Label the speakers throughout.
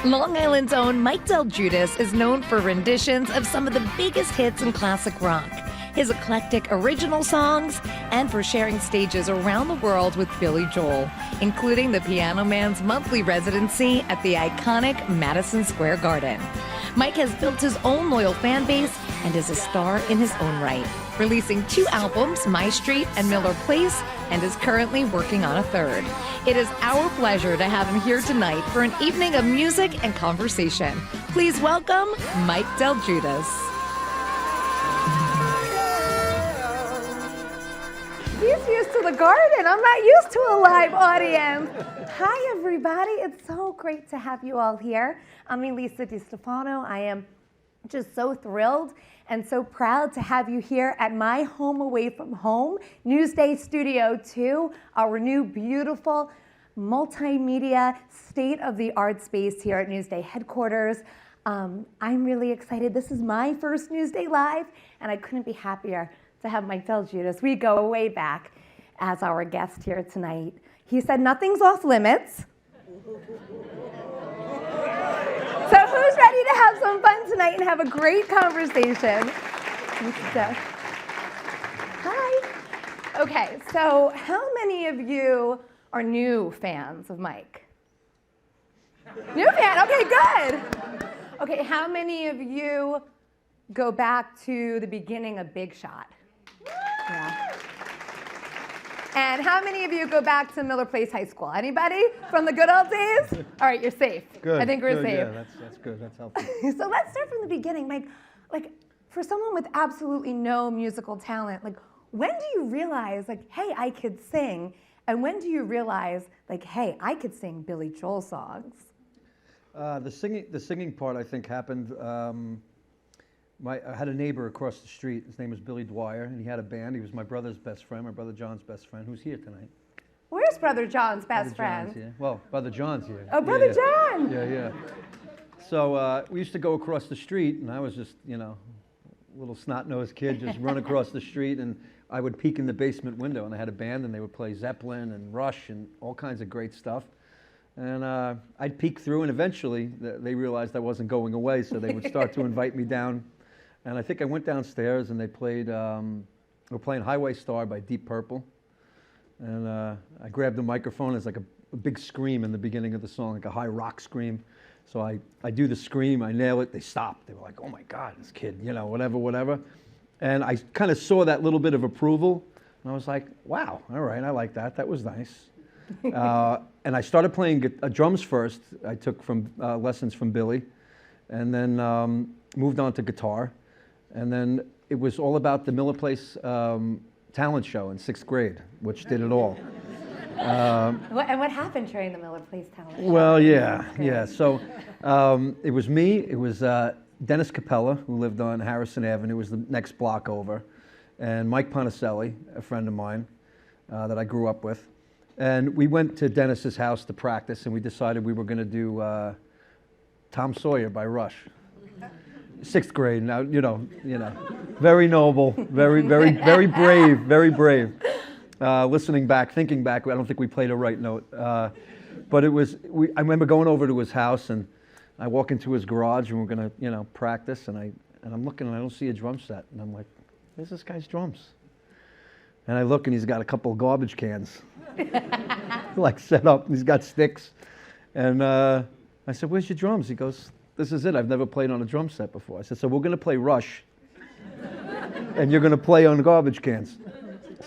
Speaker 1: Long Island's own Mike DelGuidice is known for renditions of some of the biggest hits in classic rock, his eclectic original songs, and for sharing stages around the world with Billy Joel, including the Piano Man's monthly residency at the iconic Madison Square Garden. Mike has built his own loyal fan base and is a star in his own right, releasing 2 albums, My Street and Miller Place, and is currently working on a 3rd. It is our pleasure to have him here tonight for an evening of music and conversation. Please welcome Mike DelGuidice. He's used to the garden. I'm not used to a live audience. Hi, everybody. It's so great to have you all here. I'm Elisa DiStefano. I am just so thrilled and so proud to have you here at my home away from home, Newsday Studio 2, our new beautiful multimedia state-of-the-art space here at Newsday headquarters. I'm really excited. This is my first Newsday Live, and I couldn't be happier to have Mike DelGuidice. We go way back as our guest here tonight. He said nothing's off limits. So who's ready to have some fun tonight and have a great conversation? Hi. Okay, so how many of you are new fans of Mike? New fan, okay, good. Okay, how many of you go back to the beginning of Big Shot? Yeah. And how many of you go back to Miller Place High School? Anybody from the good old days? All right, you're safe.
Speaker 2: Good.
Speaker 1: I think we're
Speaker 2: good,
Speaker 1: safe.
Speaker 2: Yeah, that's good. That's healthy.
Speaker 1: So let's start from the beginning, Mike. Like, for someone with absolutely no musical talent, like, when do you realize, like, hey, I could sing? And when do you realize, like, hey, I could sing Billy Joel songs?
Speaker 2: The singing part, I think, happened. I had a neighbor across the street. His name was Billy Dwyer, and he had a band. He was my brother's best friend, my brother John's best friend, who's here tonight.
Speaker 1: Where's Brother John's best friend?
Speaker 2: John's here. Well, Brother John's here.
Speaker 1: Oh, Brother John!
Speaker 2: Yeah. So we used to go across the street, and I was just, a little snot-nosed kid, just run across the street, and I would peek in the basement window, and they had a band, and they would play Zeppelin and Rush and all kinds of great stuff. And I'd peek through, and eventually they realized I wasn't going away, so they would start to invite me down. And I think I went downstairs, and they played, they were playing Highway Star by Deep Purple. And I grabbed the microphone. It's like a big scream in the beginning of the song, like a high rock scream. So I do the scream, I nail it, they stopped. They were like, oh my God, this kid, whatever. And I kind of saw that little bit of approval, and I was like, wow, all right, I like that. That was nice. And I started playing drums first. I took lessons from Billy, and then moved on to guitar. And then it was all about the Miller Place talent show in 6th grade, which did it all.
Speaker 1: And what happened during the Miller Place talent show?
Speaker 2: Well, yeah. So it was me, it was Dennis Capella, who lived on Harrison Avenue, was the next block over, and Mike Ponticelli, a friend of mine that I grew up with. And we went to Dennis's house to practice, and we decided we were going to do Tom Sawyer by Rush. 6th grade, now, very noble, very brave. Listening back, thinking back, I don't think we played a right note. But I remember going over to his house, and I walk into his garage, and we're going to, practice, and I'm looking, and I don't see a drum set. And I'm like, where's this guy's drums? And I look, and he's got a couple of garbage cans, like set up, and he's got sticks. And I said, where's your drums? He goes, this is it. I've never played on a drum set before. I said, so we're going to play Rush, and you're going to play on garbage cans.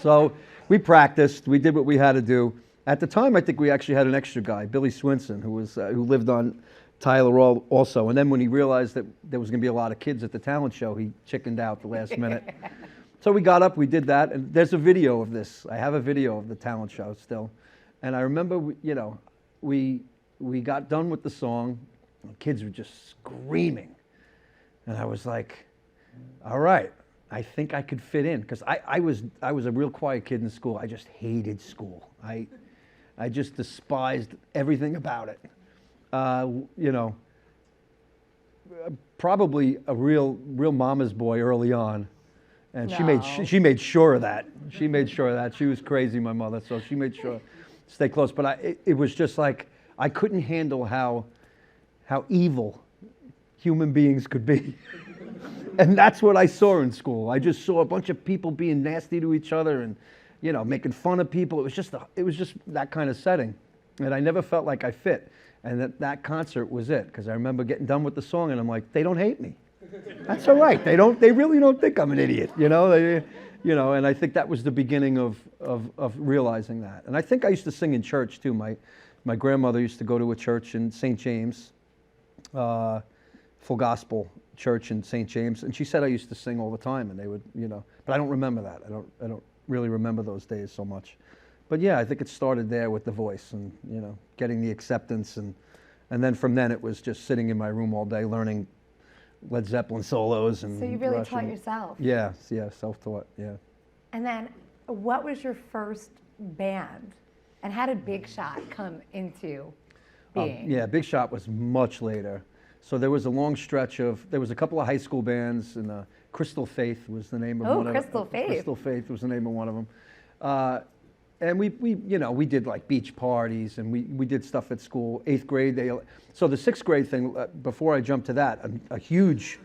Speaker 2: So we practiced. We did what we had to do. At the time, I think we actually had an extra guy, Billy Swinson, who lived on Tyler also. And then when he realized that there was going to be a lot of kids at the talent show, he chickened out the last minute. So we got up, we did that, and there's a video of this. I have a video of the talent show still. And I remember, we got done with the song. The kids were just screaming. And I was like, all right, I think I could fit in. Because I was a real quiet kid in school. I just hated school. I just despised everything about it. Probably a real mama's boy early on. And
Speaker 1: No.
Speaker 2: she made sure of that. She made sure of that. She was crazy, my mother, so she made sure to stay close. But it was just like, I couldn't handle how how evil human beings could be. And that's what I saw in school. I just saw a bunch of people being nasty to each other and, you know, making fun of people. It was just that kind of setting. And I never felt like I fit. And that concert was it, because I remember getting done with the song and I'm like, they don't hate me. That's all right. They really don't think I'm an idiot, you know? And I think that was the beginning of realizing that. And I think I used to sing in church too. My grandmother used to go to a church in St. James, full gospel church in St. James, and she said I used to sing all the time, and they would, you know, but I don't remember that. I don't really remember those days so much. But yeah, I think it started there with the voice and, you know, getting the acceptance, and then from then it was just sitting in my room all day learning Led Zeppelin solos and
Speaker 1: So you really
Speaker 2: Russian.
Speaker 1: taught yourself.
Speaker 2: Yeah, self-taught, yeah.
Speaker 1: And then what was your first band? And how did Big Shot come into being?
Speaker 2: Yeah, Big Shot was much later. So there was a long stretch there was a couple of high school bands, and Crystal Faith was the name of one of them.
Speaker 1: Crystal Faith.
Speaker 2: Crystal Faith was the name of one of them. And we did like beach parties, and we did stuff at school. 8th grade, so the 6th grade thing, before I jumped to that, a huge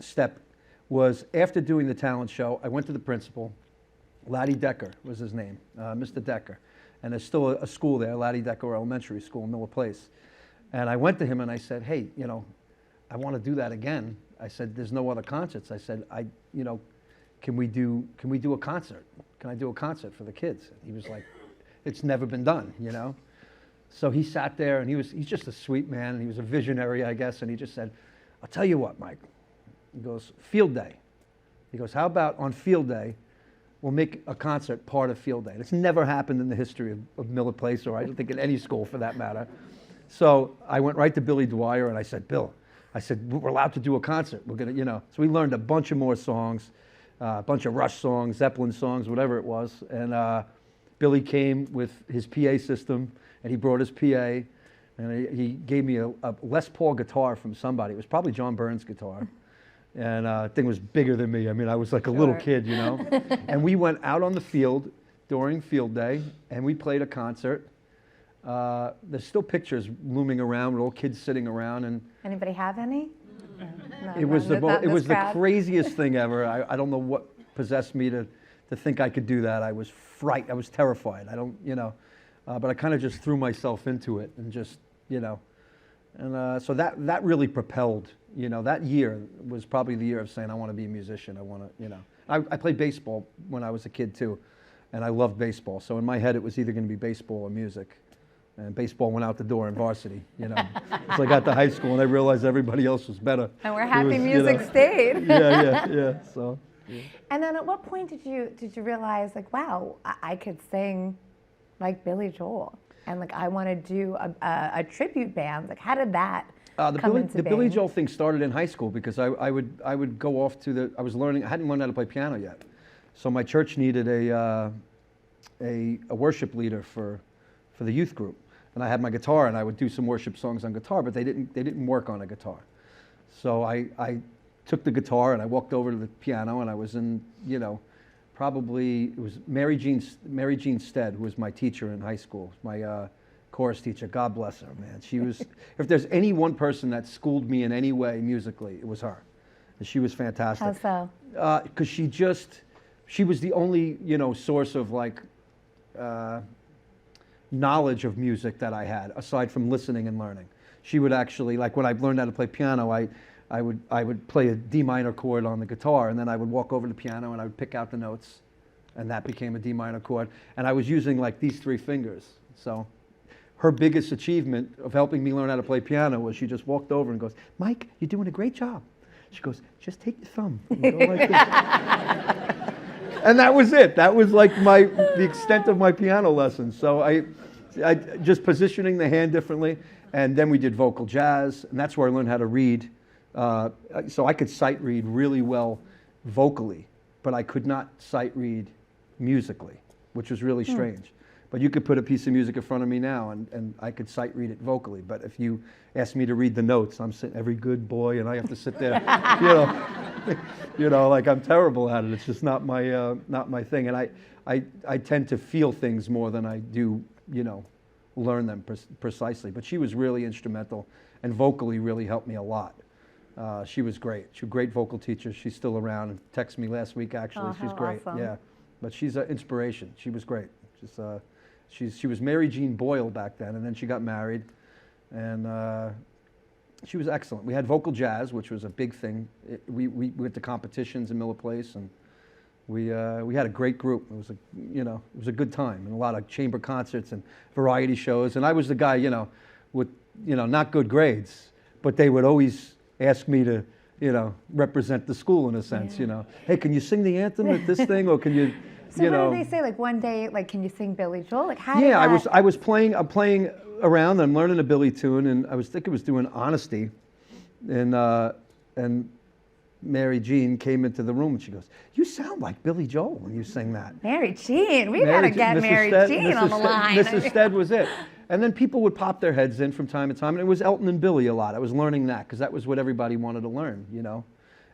Speaker 2: step was after doing the talent show, I went to the principal. Laddie Decker was his name, Mr. Decker. And there's still a school there, Laddie Decker Elementary School in Miller Place. And I went to him and I said, hey, you know, I want to do that again. I said, there's no other concerts. I said, can we do a concert? Can I do a concert for the kids? And he was like, it's never been done, you know? So he sat there, and he's just a sweet man, and he was a visionary, I guess, and he just said, I'll tell you what, Mike. He goes, field day. He goes, how about on field day, we'll make a concert part of field day. It's never happened in the history of Miller Place, or I don't think in any school for that matter. So I went right to Billy Dwyer, and I said, Bill, we're allowed to do a concert. We're going to, you know. So we learned a bunch of more songs, a bunch of Rush songs, Zeppelin songs, whatever it was. And Billy came with his PA system, and he brought his PA, and he gave me a Les Paul guitar from somebody. It was probably John Burns' guitar. And the thing was bigger than me. I mean, I was like a little kid, you know. And we went out on the field during field day, and we played a concert. There's still pictures looming around with all kids sitting around. And
Speaker 1: anybody have any? No,
Speaker 2: it was the craziest thing ever. I don't know what possessed me to think I could do that. I was I was terrified. But I kind of just threw myself into it and just, you know. And so that really propelled, you know, that year was probably the year of saying, I want to be a musician. I want to, you know. I played baseball when I was a kid too, and I loved baseball. So in my head, it was either going to be baseball or music. And baseball went out the door in varsity, you know. So I got to high school and I realized everybody else was better.
Speaker 1: And we're happy music stayed.
Speaker 2: Yeah. So. Yeah.
Speaker 1: And then at what point did you realize, like, wow, I could sing like Billy Joel, and like I want to do a tribute band? Like, how did that come into
Speaker 2: the
Speaker 1: being?
Speaker 2: Billy Joel thing started in high school because I would go off to I hadn't learned how to play piano yet, so my church needed a worship leader for the youth group. And I had my guitar, and I would do some worship songs on guitar, but they didn't work on a guitar. So I took the guitar and I walked over to the piano, and I was in, you know, probably it was Mary Jean Stead, who was my teacher in high school, my chorus teacher. God bless her, man. She was, if there's any one person that schooled me in any way musically, it was her. And she was fantastic.
Speaker 1: How so?
Speaker 2: Because she was the only, you know, source of like knowledge of music that I had, aside from listening and learning. She would actually, like when I learned how to play piano, I would play a D minor chord on the guitar, and then I would walk over to the piano and I would pick out the notes, and that became a D minor chord. And I was using like these 3 fingers. So her biggest achievement of helping me learn how to play piano was she just walked over and goes, Mike, you're doing a great job. She goes, just take your thumb and go like this. And that was it. That was like the extent of my piano lessons. So I just positioning the hand differently, and then we did vocal jazz, and that's where I learned how to read. So I could sight read really well vocally, but I could not sight read musically, which was really strange. But you could put a piece of music in front of me now, and I could sight read it vocally. But if you ask me to read the notes, I'm sitting every good boy, and I have to sit there, you know, like I'm terrible at it. It's just not my thing. And I tend to feel things more than I do, you know, learn them precisely. But she was really instrumental, and vocally really helped me a lot. She was great. She was a great vocal teacher. She's still around and texted me last week, actually.
Speaker 1: Oh,
Speaker 2: She's
Speaker 1: how
Speaker 2: great.
Speaker 1: awesome.
Speaker 2: Yeah. But she's an inspiration. She was great. Just, she was Mary Jean Boyle back then, and then she got married. And she was excellent. We had vocal jazz, which was a big thing. We went to competitions in Miller Place, and we had a great group. It was it was a good time, and a lot of chamber concerts and variety shows. And I was the guy, with not good grades, but they would always ask me to represent the school in a sense. Hey, can you sing the anthem at this thing, or can you?
Speaker 1: So what did they say? Like one day, like, can you sing Billy Joel? Like how?
Speaker 2: Yeah, I was playing around. I'm learning a Billy tune, and I was doing Honesty, and Mary Jean came into the room and she goes, "You sound like Billy Joel when you sing that."
Speaker 1: Mary Jean, we gotta get Mary Jean on the line.
Speaker 2: Mrs. Stead was it. And then people would pop their heads in from time to time, and it was Elton and Billy a lot. I was learning that because that was what everybody wanted to learn,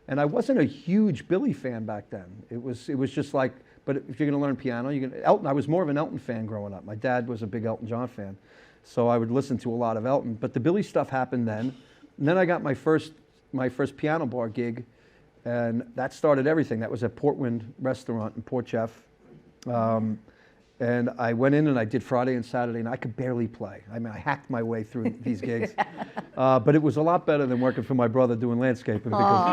Speaker 2: And I wasn't a huge Billy fan back then. It was just like, but if you're going to learn piano, Elton. I was more of an Elton fan growing up. My dad was a big Elton John fan, so I would listen to a lot of Elton. But the Billy stuff happened then. And then I got my first piano bar gig, and that started everything. That was at Portwind Restaurant in Port Jeff. And I went in and I did Friday and Saturday, and I could barely play. I mean, I hacked my way through these gigs. But it was a lot better than working for my brother doing landscaping because,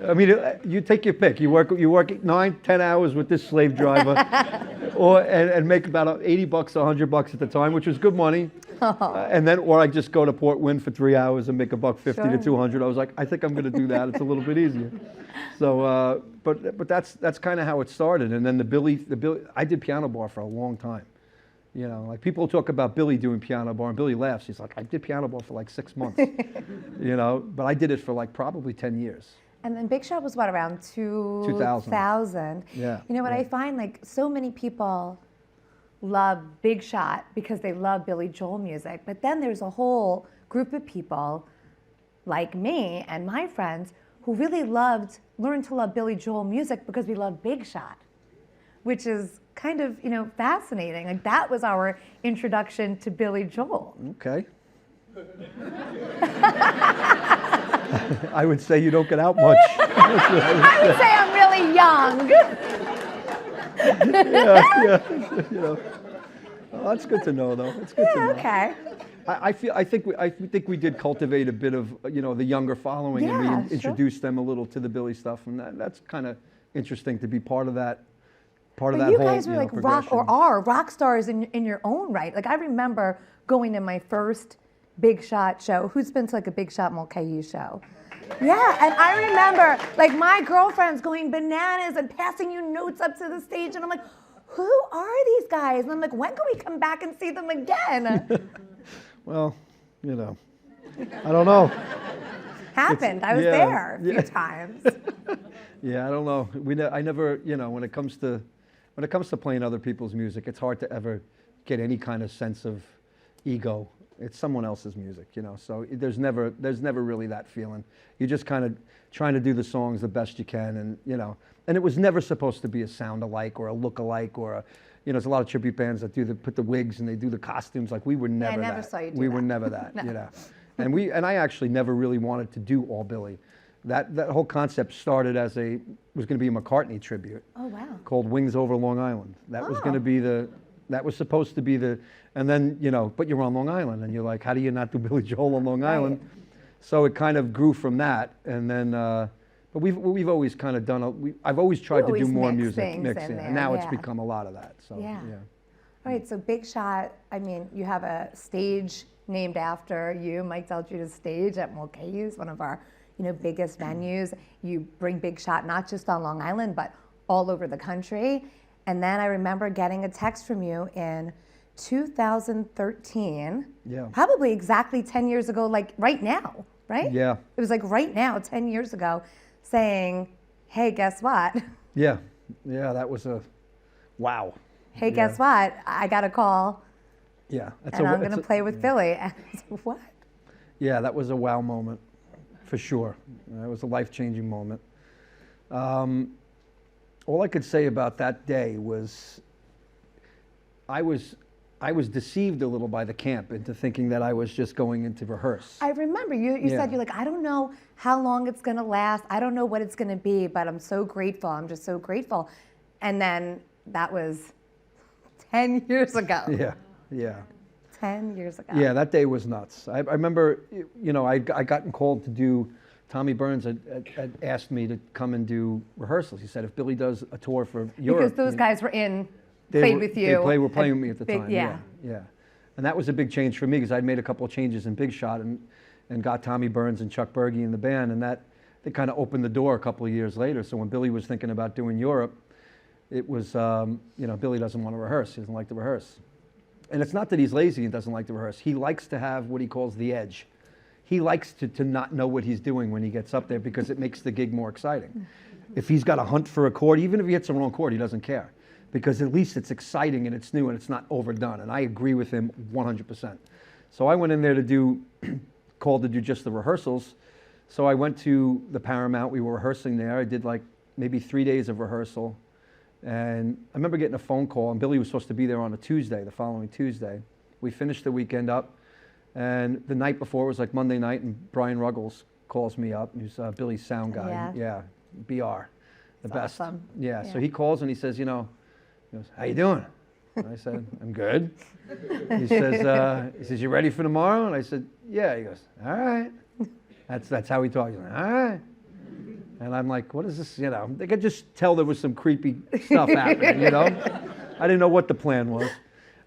Speaker 2: I mean, you take your pick. You work 9-10 hours with this slave driver, and make about $80, $100 at the time, which was good money. And then, or I just go to Portwind for 3 hours and make $150 to $200. I was like, I think I'm going to do that. It's a little bit easier. So, but that's kind of how it started. And then the Billy, I did piano bar for a long time. Like people talk about Billy doing piano bar, and Billy laughs. He's like, I did piano bar for like 6 months, but I did it for like probably 10 years.
Speaker 1: And then Big Shot was what, around 2000?
Speaker 2: Yeah.
Speaker 1: What I find, like, so many people love Big Shot because they love Billy Joel music, but then there's a whole group of people like me and my friends who really learned to love Billy Joel music because we love Big Shot, which is kind of, fascinating. Like that was our introduction to Billy Joel.
Speaker 2: Okay. I would say you don't get out much.
Speaker 1: I would say I'm really young.
Speaker 2: Yeah. Well, that's good to know, though. It's good to know.
Speaker 1: Okay.
Speaker 2: I think we did cultivate a bit of the younger following, and we introduced them a little to the Billy stuff, and that's kind of interesting to be part of that. But you
Speaker 1: guys were like rock, or are rock stars in your own right. Like I remember going to my first Big Shot show. Who's been to like a Big Shot Mulcahy show? Yeah, and I remember like my girlfriends going bananas and passing you notes up to the stage, and I'm like, who are these guys? And I'm like, when can we come back and see them again?
Speaker 2: Well, I don't know.
Speaker 1: Happened. I was there a few times.
Speaker 2: Yeah, I don't know. I never, when it comes to playing other people's music, it's hard to ever get any kind of sense of ego. It's someone else's music, So there's never really that feeling. You're just kind of trying to do the songs the best you can, and and it was never supposed to be a sound alike or a look alike or there's a lot of tribute bands that put the wigs and they do the costumes. Like we were never that.
Speaker 1: I never saw you do
Speaker 2: we
Speaker 1: that.
Speaker 2: were never that,
Speaker 1: No.
Speaker 2: And I actually never really wanted to do all Billy. That whole concept started as was going to be a McCartney tribute.
Speaker 1: Oh wow.
Speaker 2: Called Wings Over Long Island. That was going to be that was supposed to be and then, but you're on Long Island and you're like, how do you not do Billy Joel on Long Island? So it kind of grew from that, and then, but we've always kind of done, I've always tried to do more music, mixing, and now it's become a lot of that, so, yeah.
Speaker 1: All right, so Big Shot, I mean, you have a stage named after you, Mike DelGuidice stage at Mulcahy's, one of our, biggest venues. You bring Big Shot not just on Long Island, but all over the country. And then I remember getting a text from you in 2013, probably exactly 10 years ago, like right now, right?
Speaker 2: Yeah.
Speaker 1: It was like right now, 10 years ago, saying, hey, guess what?
Speaker 2: Yeah, that was wow.
Speaker 1: Hey, guess what? I got a call.
Speaker 2: Yeah.
Speaker 1: And I'm going to play with Billy. And I was like, what?
Speaker 2: Yeah, that was a wow moment, for sure. It was a life-changing moment. All I could say about that day was I was deceived a little by the camp into thinking that I was just going in to rehearse.
Speaker 1: I remember you said, you're like, I don't know how long it's going to last. I don't know what it's going to be, but I'm so grateful. I'm just so grateful. And then that was 10 years ago.
Speaker 2: Yeah.
Speaker 1: 10 years ago.
Speaker 2: Yeah, that day was nuts. I remember, I gotten called to do, Tommy Burns had asked me to come and do rehearsals. He said, if Billy does a tour for Europe.
Speaker 1: Because those guys were played with you.
Speaker 2: They were playing with me at the time.
Speaker 1: Yeah.
Speaker 2: And that was a big change for me because I'd made a couple of changes in Big Shot and got Tommy Burns and Chuck Berge in the band, and that kind of opened the door a couple of years later. So when Billy was thinking about doing Europe, it was, Billy doesn't want to rehearse. He doesn't like to rehearse. And it's not that he's lazy and doesn't like to rehearse. He likes to have what he calls the edge. He likes to not know what he's doing when he gets up there because it makes the gig more exciting. If he's got to hunt for a chord, even if he hits the wrong chord, he doesn't care. Because at least it's exciting and it's new and it's not overdone. And I agree with him 100%. So I went in there called to do just the rehearsals. So I went to the Paramount. We were rehearsing there. I did like maybe 3 days of rehearsal. And I remember getting a phone call, and Billy was supposed to be there on a Tuesday, the following Tuesday. We finished the weekend up, and the night before, it was like Monday night, and Brian Ruggles calls me up. He's Billy's sound guy.
Speaker 1: Yeah.
Speaker 2: BR, the best.
Speaker 1: Awesome.
Speaker 2: Yeah, so he calls and he says, he goes, how you doing? And I said, I'm good. He says, you ready for tomorrow? And I said, yeah. He goes, all right. That's how he talks. Like, all right. And I'm like, what is this? They could just tell there was some creepy stuff happening, I didn't know what the plan was.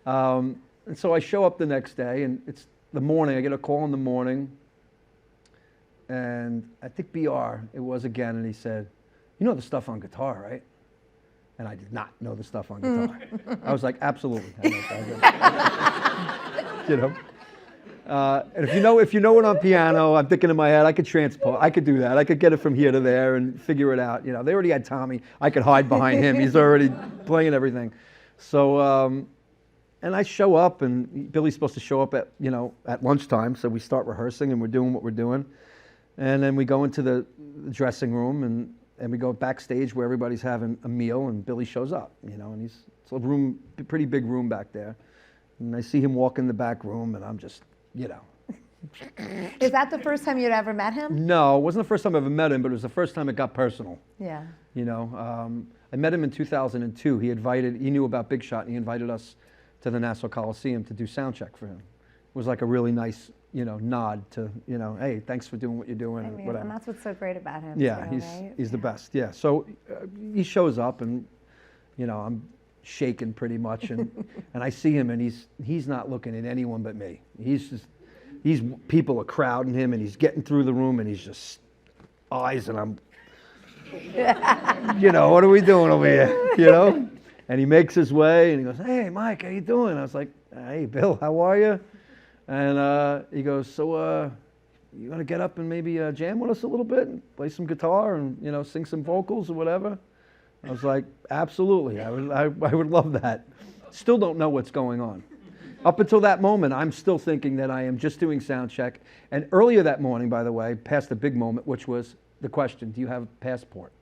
Speaker 2: And so I show up the next day, and it's the morning. I get a call in the morning. And I think BR, it was again, and he said, you know the stuff on guitar, right? And I did not know the stuff on guitar. I was like, absolutely. And if you know it on piano, I'm thinking in my head, I could transpose. I could do that. I could get it from here to there and figure it out. They already had Tommy. I could hide behind him. He's already playing everything. So, and I show up, and Billy's supposed to show up at lunchtime. So we start rehearsing, and we're doing what we're doing. And then we go into the dressing room, and we go backstage where everybody's having a meal, and Billy shows up, and it's a pretty big room back there. And I see him walk in the back room, and I'm just,
Speaker 1: Is that the first time you'd ever met him?
Speaker 2: No, it wasn't the first time I ever met him, but it was the first time it got personal.
Speaker 1: Yeah.
Speaker 2: I met him in 2002. He knew about Big Shot, and he invited us to the Nassau Coliseum to do sound check for him. It was like a really nice, nod to, hey, thanks for doing what you're doing. Whatever.
Speaker 1: And that's what's so great about him.
Speaker 2: Yeah,
Speaker 1: too,
Speaker 2: he's the best. Yeah, so he shows up, and I'm shaking pretty much, and I see him, and he's not looking at anyone but me. People are crowding him, and he's getting through the room, and he's just eyes, and I'm, what are we doing over here? And he makes his way, and he goes, hey, Mike, how you doing? I was like, hey, Bill, how are you? And he goes, so you want to get up and maybe jam with us a little bit and play some guitar and, sing some vocals or whatever? I was like, absolutely. I would love that. Still don't know what's going on. Up until that moment, I'm still thinking that I am just doing sound check. And earlier that morning, by the way, past the big moment, which was the question, do you have a passport?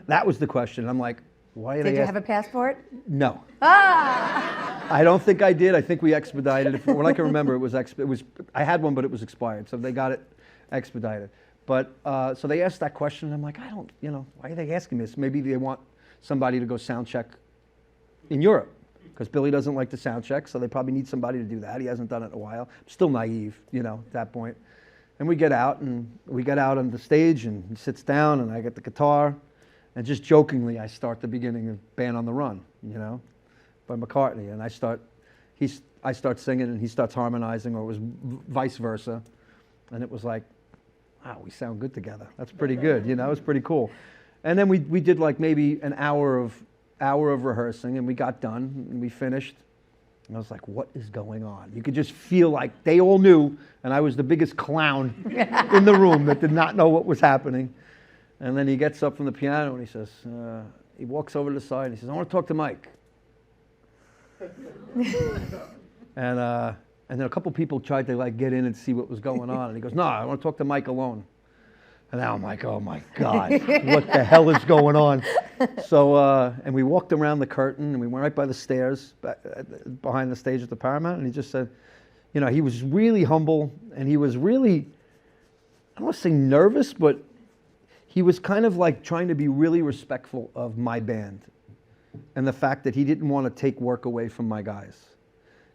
Speaker 2: That was the question. I'm like, why are they
Speaker 1: Did you have a passport?
Speaker 2: No. I don't think I did. I think we expedited it. What I can remember, I had one, but it was expired. So they got it expedited. But, so they asked that question, and I'm like, I don't, why are they asking this? Maybe they want somebody to go sound check in Europe, because Billy doesn't like to sound check, so they probably need somebody to do that. He hasn't done it in a while. I'm still naive, at that point. And we get out on the stage, and he sits down, and I get the guitar, and just jokingly, I start the beginning of Band on the Run, by McCartney, and I start singing, and he starts harmonizing, or it was vice versa, and it was like, wow, we sound good together. That's pretty good, it was pretty cool. And then we did like maybe an hour of rehearsing, and we got done, and we finished. And I was like, what is going on? You could just feel like they all knew, and I was the biggest clown in the room that did not know what was happening. And then he gets up from the piano, and he says, he walks over to the side, and he says, I want to talk to Mike. And then a couple people tried to like get in and see what was going on, and he goes, no, I want to talk to Mike alone. And now I'm like, oh my God, what the hell is going on? So, and we walked around the curtain and we went right by the stairs behind the stage at the Paramount. And he just said, you know, he was really humble and he was really, I don't want to say nervous, but he was kind of like trying to be really respectful of my band and the fact that he didn't want to take work away from my guys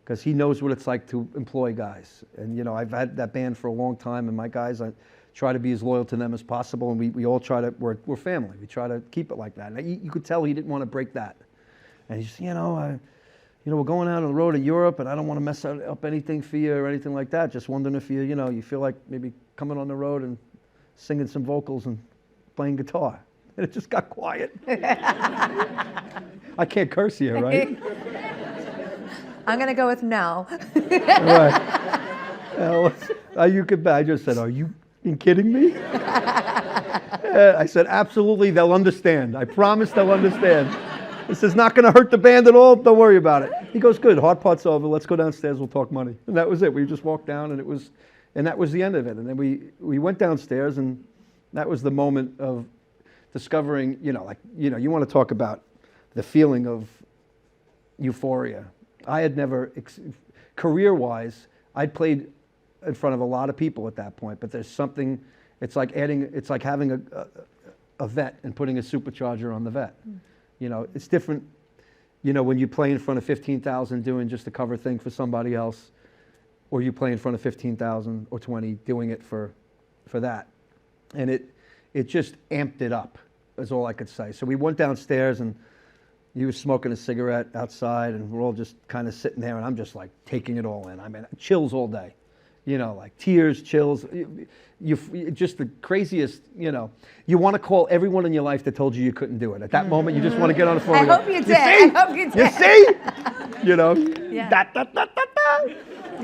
Speaker 2: because he knows what it's like to employ guys. And, you know, I've had that band for a long time and my guys, I try to be as loyal to them as possible, and we all try to, we're family. We try to keep it like that. And you could tell he didn't want to break that. And he's, you know, we're going out on the road to Europe, and I don't want to mess up anything for you or anything like that. Just wondering if you know, you feel like maybe coming on the road and singing some vocals and playing guitar. And it just got quiet. I can't curse here, right?
Speaker 1: I'm going to go with no.
Speaker 2: Right. I just said, are you kidding me? I said, absolutely, they'll understand. I promise they'll understand. This is not going to hurt the band at all. Don't worry about it. He goes, good, hard part's over. Let's go downstairs. We'll talk money. And that was it. We just walked down, and that was the end of it. And then we went downstairs, and that was the moment of discovering, you know, like, you know, you want to talk about the feeling of euphoria. I had never, career-wise, I'd played in front of a lot of people at that point, but there's something, it's like having a vet and putting a supercharger on the vet. You know, it's different, you know, when you play in front of 15,000 doing just a cover thing for somebody else, or you play in front of 15,000 or 20 doing it for that. And it just amped it up, is all I could say. So we went downstairs, and he was smoking a cigarette outside, and we're all just kind of sitting there, and I'm just like taking it all in. I mean, chills all day. You know, like tears, chills, you just the craziest, you know. You want to call everyone in your life that told you you couldn't do it. At that moment, you just want to get on the phone and
Speaker 1: I
Speaker 2: go,
Speaker 1: hope you did. I hope you did.
Speaker 2: You see? You know,
Speaker 1: Yeah.
Speaker 2: da, da, da, da, da.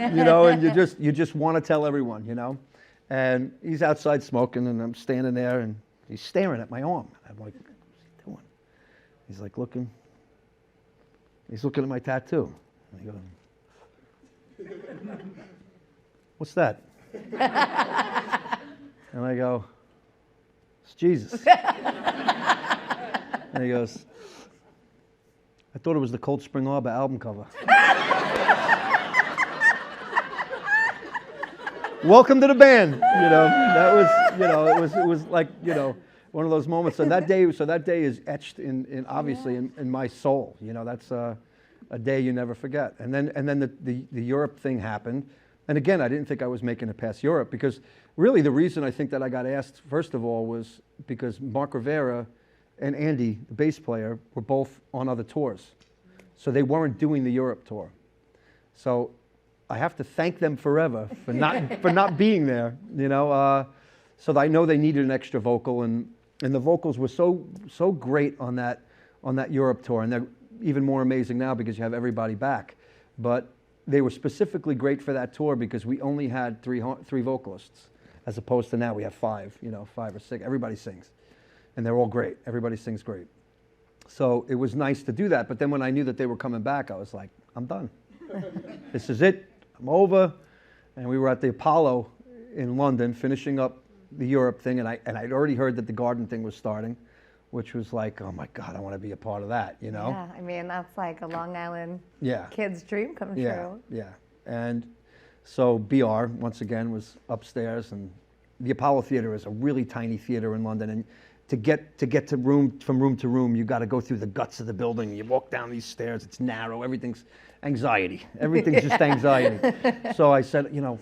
Speaker 2: You know, and you just want to tell everyone, you know. And he's outside smoking, and I'm standing there, and he's staring at my arm. I'm like, what's he doing? He's like looking. He's looking at my tattoo. And he goes, what's that? And I go, it's Jesus. And he goes, I thought it was the Cold Spring Harbor album cover. Welcome to the band. You know, that was, you know, it was like, you know, one of those moments. And that day is etched in obviously in my soul. You know, that's a day you never forget. And then the Europe thing happened. And again, I didn't think I was making it past Europe, because really the reason I think that I got asked, first of all, was because Mark Rivera and Andy, the bass player, were both on other tours. So they weren't doing the Europe tour. So I have to thank them forever for not being there, you know. So I know they needed an extra vocal, and the vocals were so great on that Europe tour, and they're even more amazing now because you have everybody back. But they were specifically great for that tour because we only had three vocalists, as opposed to now we have 5, you know, 5 or 6. Everybody sings, and they're all great. Everybody sings great. So it was nice to do that. But then when I knew that they were coming back, I was like, I'm done. This is it. I'm over. And we were at the Apollo in London finishing up the Europe thing, and I'd already heard that the Garden thing was starting, which was like, oh my God, I want to be a part of that, you know?
Speaker 1: Yeah, I mean, that's like a Long Island
Speaker 2: Yeah.
Speaker 1: kid's dream come true.
Speaker 2: Yeah. And so BR, once again, was upstairs, and the Apollo Theater is a really tiny theater in London, and to get from room to room, you got to go through the guts of the building. You walk down these stairs, it's narrow, everything's anxiety. Everything's just anxiety. So I said, you know,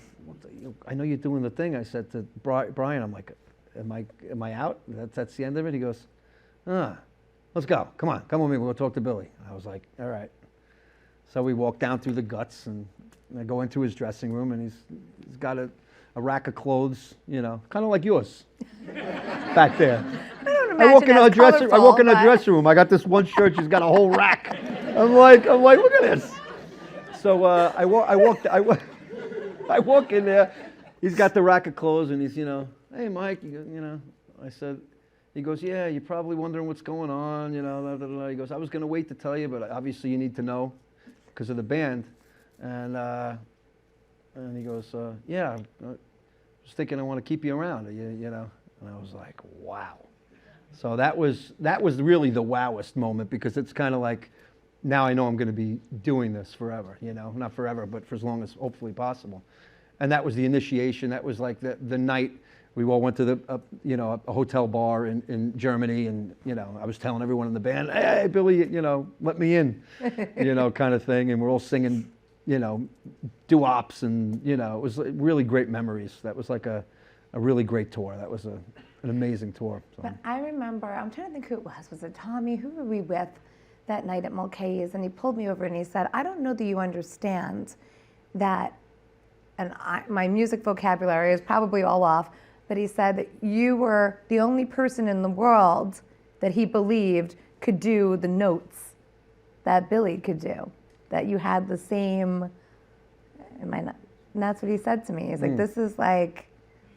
Speaker 2: I know you're doing the thing. I said to Brian, I'm like, am I out? That's the end of it? He goes, let's go. Come with me. We'll go talk to Billy. I was like, all right. So we walk down through the guts, and I go into his dressing room, and he's got a rack of clothes, you know, kind of like yours, back there. I walk in her dressing room. I got this one shirt. She's got a whole rack. I'm like, look at this. So I walk in there. He's got the rack of clothes, and he's, you know, hey Mike, you know. I said. He goes, yeah, you're probably wondering what's going on, you know. Blah, blah, blah. He goes, I was going to wait to tell you, but obviously you need to know because of the band. And he goes, yeah, I was thinking I want to keep you around, you know. And I was like, wow. So that was really the wowest moment, because it's kind of like, now I know I'm going to be doing this forever, you know, not forever, but for as long as hopefully possible. And that was the initiation. That was like the night we all went to the, you know, a hotel bar in Germany, and, you know, I was telling everyone in the band, hey, Billy, you know, let me in, you know, kind of thing. And we're all singing, you know, doo-wops, and, you know, it was really great memories. That was like a really great tour. That was an amazing tour. So.
Speaker 1: But I remember, I'm trying to think who it was. Was it Tommy? Who were we with that night at Mulcahy's? And he pulled me over and he said, I don't know that you understand that, and my music vocabulary is probably all off, but he said that you were the only person in the world that he believed could do the notes that Billy could do, that you had the same, and that's what he said to me. He's like, this is like,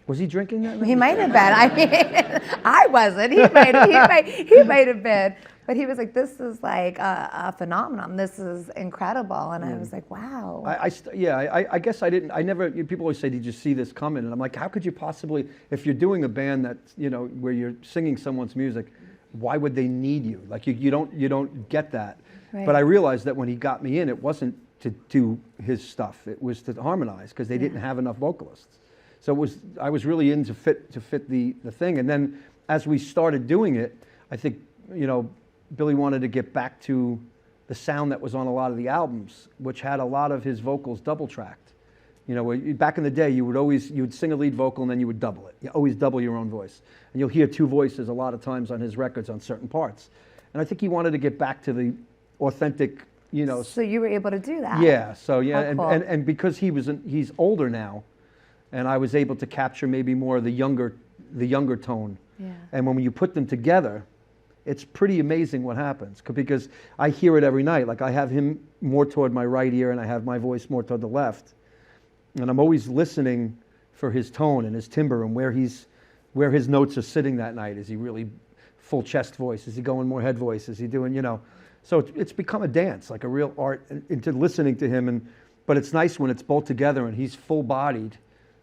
Speaker 2: was he drinking that night?
Speaker 1: he might have been. I mean, I wasn't. He might have been. But he was like, this is like a phenomenon. This is incredible. And I was like, wow.
Speaker 2: I guess I didn't, I never, people always say, did you see this coming? And I'm like, how could you possibly, if you're doing a band that's, you know, where you're singing someone's music, why would they need you? Like, you don't get that.
Speaker 1: Right.
Speaker 2: But I realized that when he got me in, it wasn't to do his stuff. It was to harmonize, because they didn't have enough vocalists. So I was really in to fit the thing. And then as we started doing it, I think, you know, Billy wanted to get back to the sound that was on a lot of the albums, which had a lot of his vocals double tracked. You know, back in the day, you would sing a lead vocal and then you would double it. You always double your own voice. And you'll hear two voices a lot of times on his records on certain parts. And I think he wanted to get back to the authentic, you know.
Speaker 1: So you were able to do that?
Speaker 2: Yeah, so yeah,
Speaker 1: Cool.
Speaker 2: and because he's older now, and I was able to capture maybe more of the younger tone.
Speaker 1: Yeah.
Speaker 2: And when you put them together, it's pretty amazing what happens, because I hear it every night. Like, I have him more toward my right ear and I have my voice more toward the left. And I'm always listening for his tone and his timbre and where his notes are sitting that night. Is he really full chest voice? Is he going more head voice? Is he doing, you know? So it's become a dance, like a real art into listening to him. But it's nice when it's both together and he's full-bodied,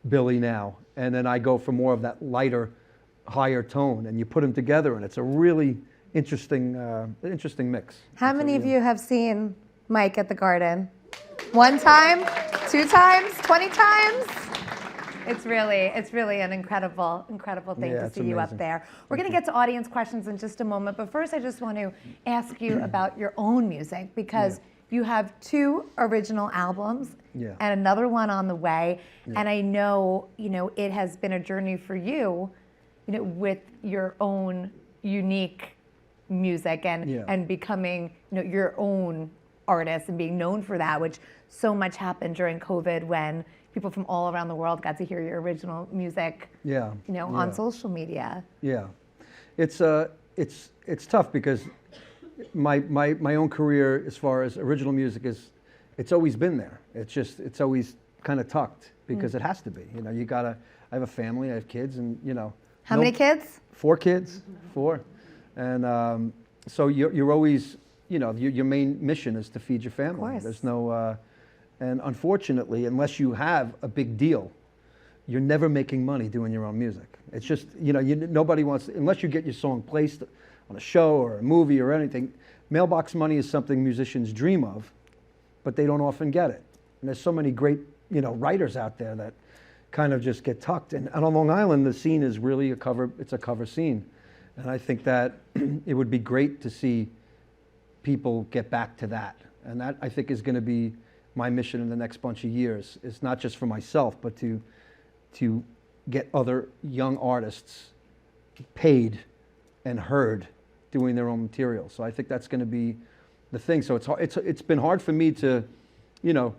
Speaker 2: Billy, now. And then I go for more of that lighter, higher tone, and you put them together, and it's a really interesting mix.
Speaker 1: How many of you have seen Mike at the Garden? 1 time? 2 times? 20 times? It's really an incredible thing to see you up there. We're going to get to audience questions in just a moment, but first I just want to ask you about your own music, because you have 2 original albums and another one on the way, and I know, you know, it has been a journey for you, you know, with your own unique music and becoming, you know, your own artist and being known for that, which so much happened during COVID when people from all around the world got to hear your original music, you know, on social media. Yeah,
Speaker 2: it's tough, because my own career as far as original music it's always been there. It's always kind of tucked, because it has to be. You know, I have a family, I have kids, and, you know.
Speaker 1: How many kids?
Speaker 2: 4 kids, 4. And so you're always, you know, your main mission is to feed your family.
Speaker 1: Of course.
Speaker 2: There's no, and unfortunately, unless you have a big deal, you're never making money doing your own music. It's just, you know, nobody wants, unless you get your song placed on a show or a movie or anything. Mailbox money is something musicians dream of, but they don't often get it. And there's so many great, you know, writers out there that kind of just get tucked. And on Long Island, the scene is really it's a cover scene. And I think that it would be great to see people get back to that. And that, I think, is going to be my mission in the next bunch of years. It's not just for myself, but to get other young artists paid and heard doing their own material. So I think that's going to be the thing. So it's been hard for me to, you know,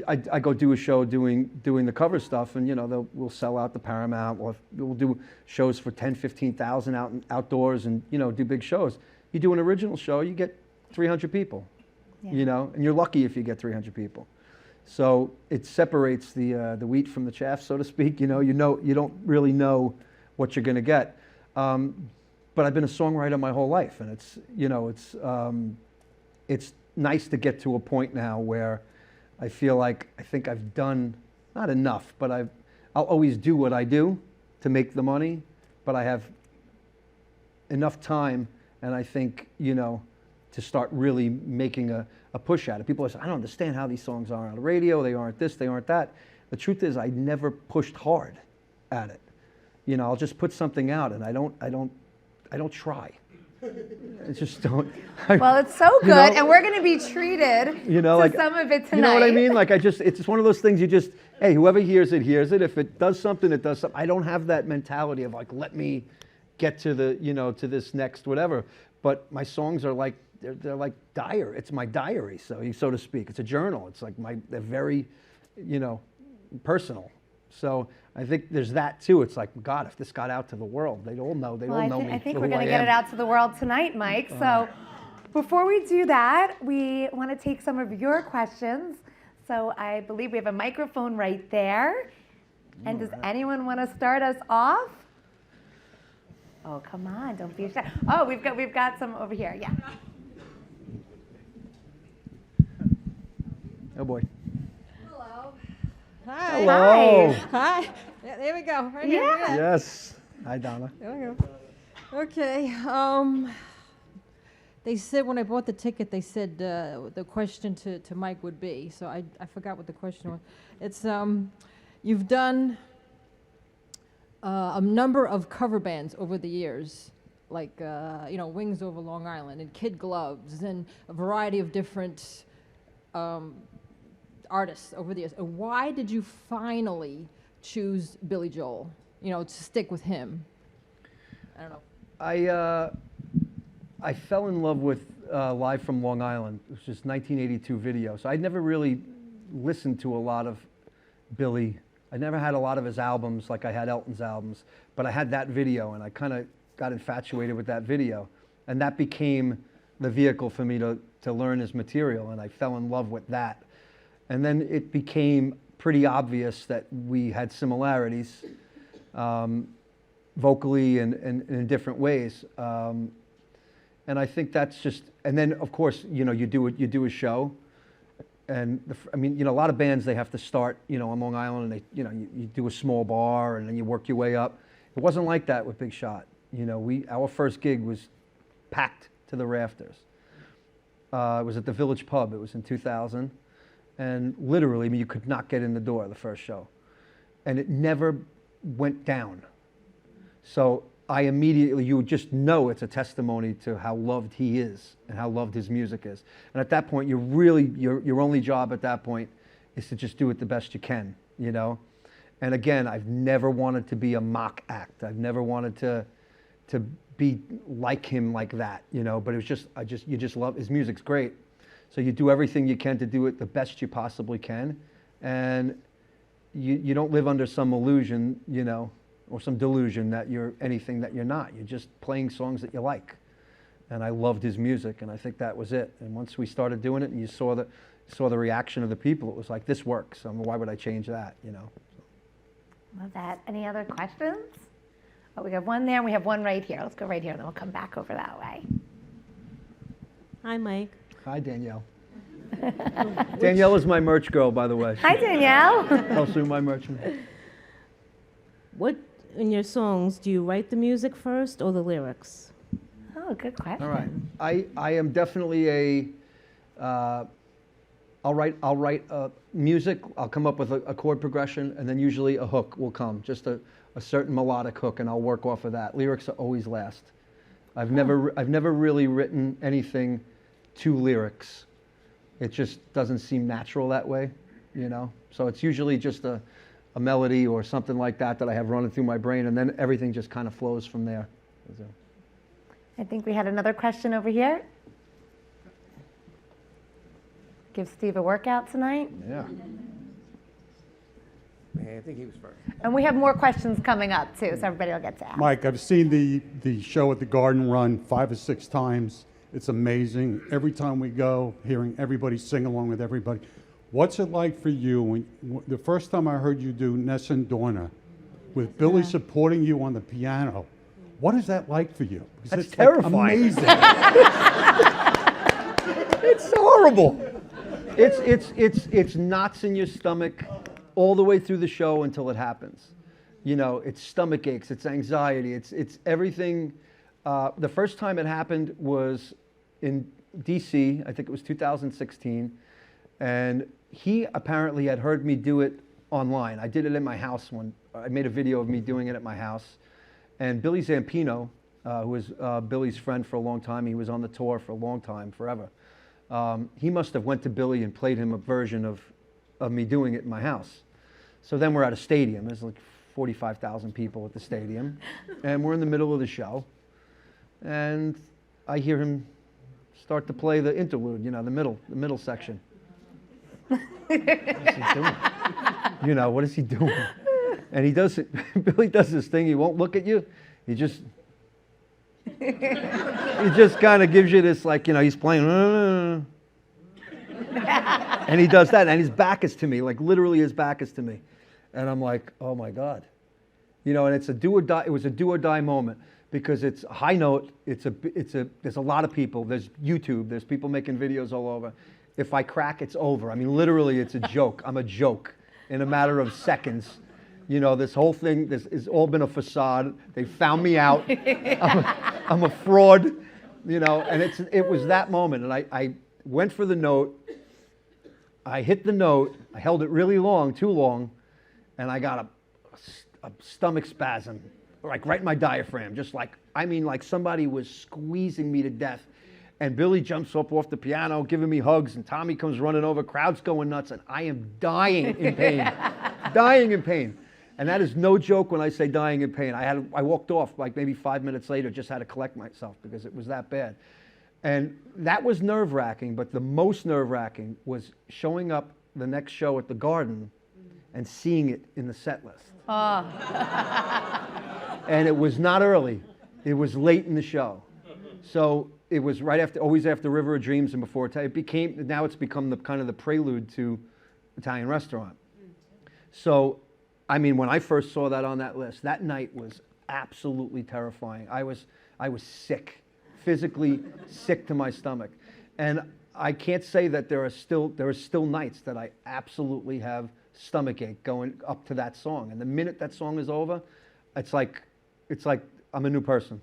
Speaker 2: I go do a show doing the cover stuff, and, you know, we'll sell out the Paramount, or we'll do shows for 10, 15,000 outdoors, and, you know, do big shows. You do an original show, you get 300 people, you know, and you're lucky if you get 300 people. So it separates the wheat from the chaff, so to speak. You don't really know what you're going to get. But I've been a songwriter my whole life, and it's nice to get to a point now where I feel like I think I've done, not enough, but I'll always do what I do to make the money, but but I have enough time, and I think, to start really making a push at it. People say, I don't understand how these songs are on the radio, they aren't this, they aren't that. The truth is, I never pushed hard at it. I'll just put something out, and I don't try. I just don't.
Speaker 1: Well, it's so good, and we're going to be treated to some of it tonight.
Speaker 2: You know what I mean? It's just one of those things hey, whoever hears it, hears it. If it does something, it does something. I don't have that mentality of let me get to to this next whatever. But my songs are they're like diary. It's my diary, so to speak. It's a journal. It's they're very, personal. So I think there's that too. It's God, if this got out to the world, they'd all know. All know me.
Speaker 1: I think we're going to get it out to the world tonight, Mike. So before we do that, we want to take some of your questions. So I believe we have a microphone right there. And does anyone want to start us off? Oh, come on, don't be shy. Oh, we've got some over here. Yeah.
Speaker 2: Oh boy.
Speaker 3: Hello.
Speaker 1: Hi.
Speaker 2: Hello.
Speaker 3: Hi. Yeah, there we go. Right here.
Speaker 1: Yeah.
Speaker 2: Yes. Hi, Donna.
Speaker 3: There we go. Okay. They said when I bought the ticket, they said the question to Mike would be. So I forgot what the question was. It's you've done a number of cover bands over the years, like Wings Over Long Island and Kid Gloves and a variety of different artists over the years. Why did you finally choose Billy Joel? To stick with him. I don't know.
Speaker 2: I fell in love with Live from Long Island, which is 1982 video. So I'd never really listened to a lot of Billy. I never had a lot of his albums like I had Elton's albums, but I had that video, and I kind of got infatuated with that video. And that became the vehicle for me to learn his material, and I fell in love with that. And then it became pretty obvious that we had similarities vocally and in different ways. And I think that's just, and then of course, you do a show, and a lot of bands, they have to start, on Long Island, and you do a small bar, and then you work your way up. It wasn't like that with Big Shot. Our first gig was packed to the rafters. It was at the Village Pub. It was in 2000, and literally, you could not get in the door the first show, and it never went down. So I immediately, you would just know it's a testimony to how loved he is and how loved his music is. And at that point, your only job at that point is to just do it the best you can, And again, I've never wanted to be a mock act. I've never wanted to be like him like that, But it was you just love, his music's great. So you do everything you can to do it the best you possibly can. And you don't live under some illusion, or some delusion that you're anything that you're not. You're just playing songs that you like. And I loved his music, and I think that was it. And once we started doing it, and you saw the reaction of the people, it was like, this works. Why would I change that,
Speaker 1: Love that. Any other questions? Oh, we have one there, and we have one right here. Let's go right here, and then we'll come back over that way.
Speaker 4: Hi, Mike.
Speaker 2: Hi, Danielle. Danielle is my merch girl, by the way.
Speaker 1: Hi, Danielle.
Speaker 2: Helps me with my merch.
Speaker 4: What in your songs do you write the music first or the lyrics?
Speaker 1: Oh, good question.
Speaker 2: All right. I am definitely I'll write music. I'll come up with a chord progression, and then usually a hook will come, just a certain melodic hook, and I'll work off of that. Lyrics are always last. I've never really written anything to lyrics. It just doesn't seem natural that way, So it's usually just a melody or something like that I have running through my brain, and then everything just kind of flows from there.
Speaker 1: I think we had another question over here. Give Steve a workout tonight.
Speaker 2: Yeah.
Speaker 5: I think he was first.
Speaker 1: And we have more questions coming up too, so everybody will get to ask.
Speaker 6: Mike, I've seen the show at the Garden Run 5 or 6 times. It's amazing. Every time we go, hearing everybody sing along with everybody. What's it like for you when the first time I heard you do Ness and Dorna, with Billy supporting you on the piano? What is that like for you? Because
Speaker 2: That's
Speaker 6: it's
Speaker 2: terrifying.
Speaker 6: Amazing.
Speaker 2: It's horrible. It's knots in your stomach all the way through the show until it happens. You know, it's stomach aches, it's anxiety, it's everything. The first time it happened was in DC, I think it was 2016, and he apparently had heard me do it online. I did it in my house I made a video of me doing it at my house, and Billy Zampino, who was Billy's friend for a long time, he was on the tour for a long time, forever. He must have went to Billy and played him a version of me doing it in my house. So then we're at a stadium. There's like 45,000 people at the stadium, and we're in the middle of the show, and I hear him start to play the interlude, you know, the middle section. What is he doing? You know, what is he doing? And he does it, Billy does this thing, he won't look at you, he just kind of gives you this, like, you know, he's playing, and he does that, and his back is to me, like literally his back is to me. And I'm like, oh my God. You know, and it's a do or die, it was a do or die moment, because it's a high note, there's a lot of people, there's YouTube, there's people making videos all over. If I crack, it's over. I mean, literally, it's a joke. I'm a joke in a matter of seconds. You know, this whole thing, this has all been a facade. They found me out. I'm a fraud, you know, and it was that moment. And I went for the note. I hit the note. I held it really long, too long, and I got a stomach spasm, like right in my diaphragm, just like, I mean, like somebody was squeezing me to death. And Billy jumps up off the piano, giving me hugs, and Tommy comes running over, crowd's going nuts, and I am dying in pain, dying in pain. And that is no joke when I say dying in pain. I walked off like maybe 5 minutes later, just had to collect myself because it was that bad. And that was nerve-wracking, but the most nerve-wracking was showing up the next show at the Garden and seeing it in the set list.
Speaker 1: Oh.
Speaker 2: And it was not early, it was late in the show. So it was right after, always after River of Dreams and before now it's become the kind of the prelude to Italian Restaurant. So, I mean, when I first saw that on that list, that night was absolutely terrifying. I was sick, physically sick to my stomach. And I can't say that there are still nights that I absolutely have stomach ache going up to that song. And the minute that song is over, it's like I'm a new person.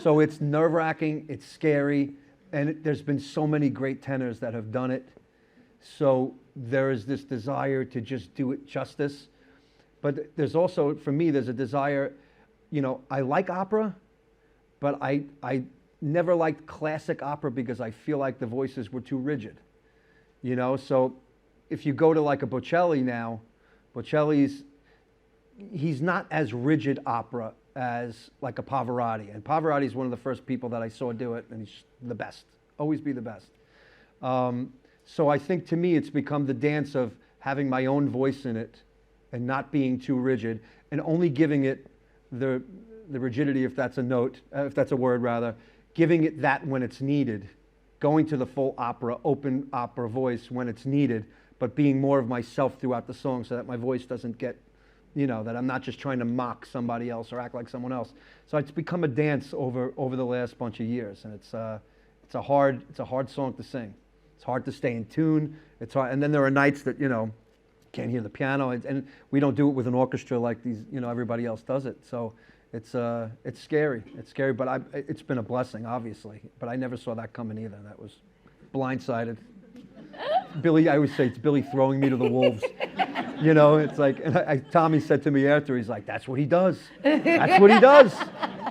Speaker 2: So it's nerve-wracking, it's scary, and there's been so many great tenors that have done it. So there is this desire to just do it justice. But there's also, for me, there's a desire, you know, I like opera, but I never liked classic opera because I feel like the voices were too rigid. You know, so if you go to like a Bocelli now, he's not as rigid opera as like a Pavarotti. And Pavarotti is one of the first people that I saw do it, and he's the best, always be the best. So I think to me it's become the dance of having my own voice in it and not being too rigid and only giving it the rigidity, if that's a note, if that's a word rather, giving it that when it's needed, going to the full opera, open opera voice when it's needed, but being more of myself throughout the song so that my voice doesn't get, you know, that I'm not just trying to mock somebody else or act like someone else. So it's become a dance over the last bunch of years, and it's a hard song to sing. It's hard to stay in tune. It's hard, and then there are nights that, you know, can't hear the piano, and we don't do it with an orchestra like these, you know, everybody else does it. So it's scary. It's scary, but it's been a blessing, obviously. But I never saw that coming either. That was blindsided. Billy, I always say it's Billy throwing me to the wolves. You know, it's like, and Tommy said to me after, he's like, that's what he does. That's what he does.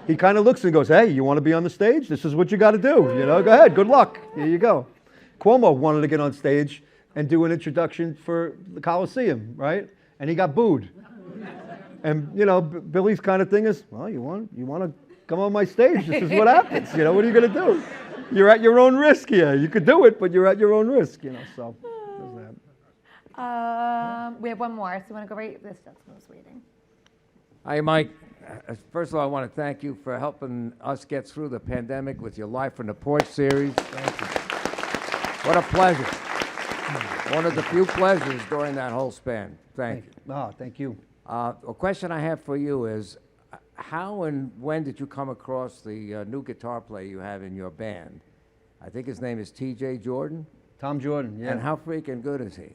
Speaker 2: He kind of looks and goes, hey, you want to be on the stage? This is what you got to do. You know, go ahead, good luck. Here you go. Cuomo wanted to get on stage and do an introduction for the Coliseum, right? And he got booed. And, you know, Billy's kind of thing is, well, you want to come on my stage? This is what happens. You know, what are you going to do? You're at your own risk here. You could do it, but you're at your own risk, you know, so there's that.
Speaker 1: We have one more, so you want to go right? This gentleman's waiting.
Speaker 5: Hi, Mike. First of all, I want to thank you for helping us get through the pandemic with your Live from the Porch series. Thank you. What a pleasure. One of the few pleasures during that whole span. Thank you.
Speaker 2: Oh, thank you.
Speaker 5: A question I have for you is, how and when did you come across the new guitar player you have in your band? I think his name is T.J. Jordan.
Speaker 2: Tom Jordan, yeah.
Speaker 5: And how freaking good is he?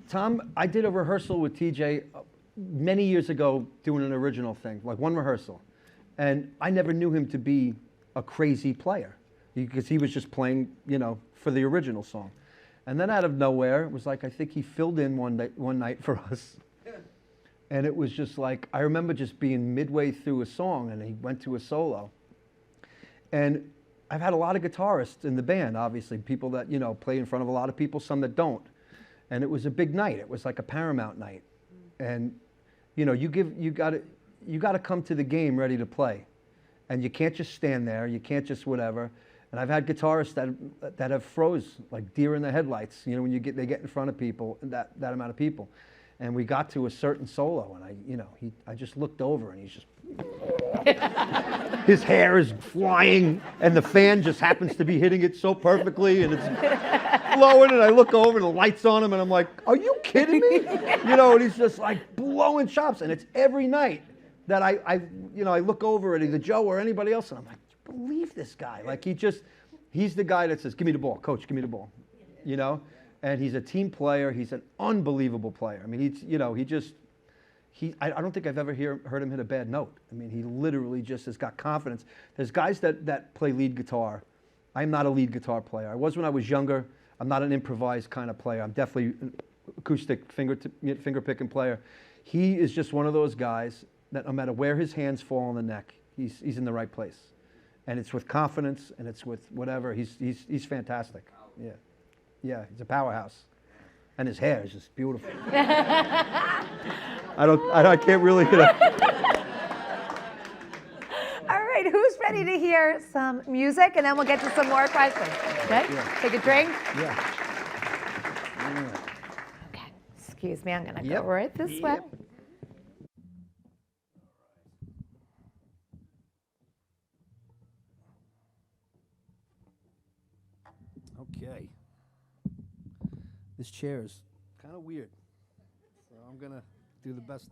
Speaker 2: Tom, I did a rehearsal with TJ many years ago doing an original thing, like one rehearsal. And I never knew him to be a crazy player because he was just playing, you know, for the original song. And then out of nowhere, it was like, I think he filled in one night for us. And it was just like, I remember just being midway through a song and he went to a solo. And I've had a lot of guitarists in the band, obviously, people that, you know, play in front of a lot of people, some that don't. And it was a big night. It was like a Paramount night. And, you know, you gotta come to the game ready to play. And you can't just stand there, you can't just whatever. And I've had guitarists that have froze, like deer in the headlights, you know, when they get in front of people, that amount of people. And we got to a certain solo, and I just looked over, and he's just, his hair is flying, and the fan just happens to be hitting it so perfectly, and it's blowing, and I look over, and the light's on him, and I'm like, are you kidding me? You know, and he's just like blowing chops, and it's every night that I look over at either Joe or anybody else, and I'm like, believe this guy. Like, he's the guy that says, give me the ball, coach, give me the ball, you know? And he's a team player. He's an unbelievable player. I mean, I don't think I've ever heard him hit a bad note. I mean, he literally just has got confidence. There's guys that play lead guitar. I'm not a lead guitar player. I was when I was younger. I'm not an improvised kind of player. I'm definitely an acoustic finger picking player. He is just one of those guys that no matter where his hands fall on the neck, he's in the right place. And it's with confidence, and it's with whatever. He's fantastic. Yeah. Yeah, he's a powerhouse. And his hair is just beautiful. I can't really, you know.
Speaker 1: All right, who's ready to hear some music? And then we'll get to some more questions. Okay?
Speaker 2: Yeah.
Speaker 1: Take a drink.
Speaker 2: Yeah.
Speaker 1: Okay, excuse me, I'm gonna
Speaker 2: Yep.
Speaker 1: go right this way.
Speaker 2: Okay. This chair is kind of weird, so I'm gonna do the best,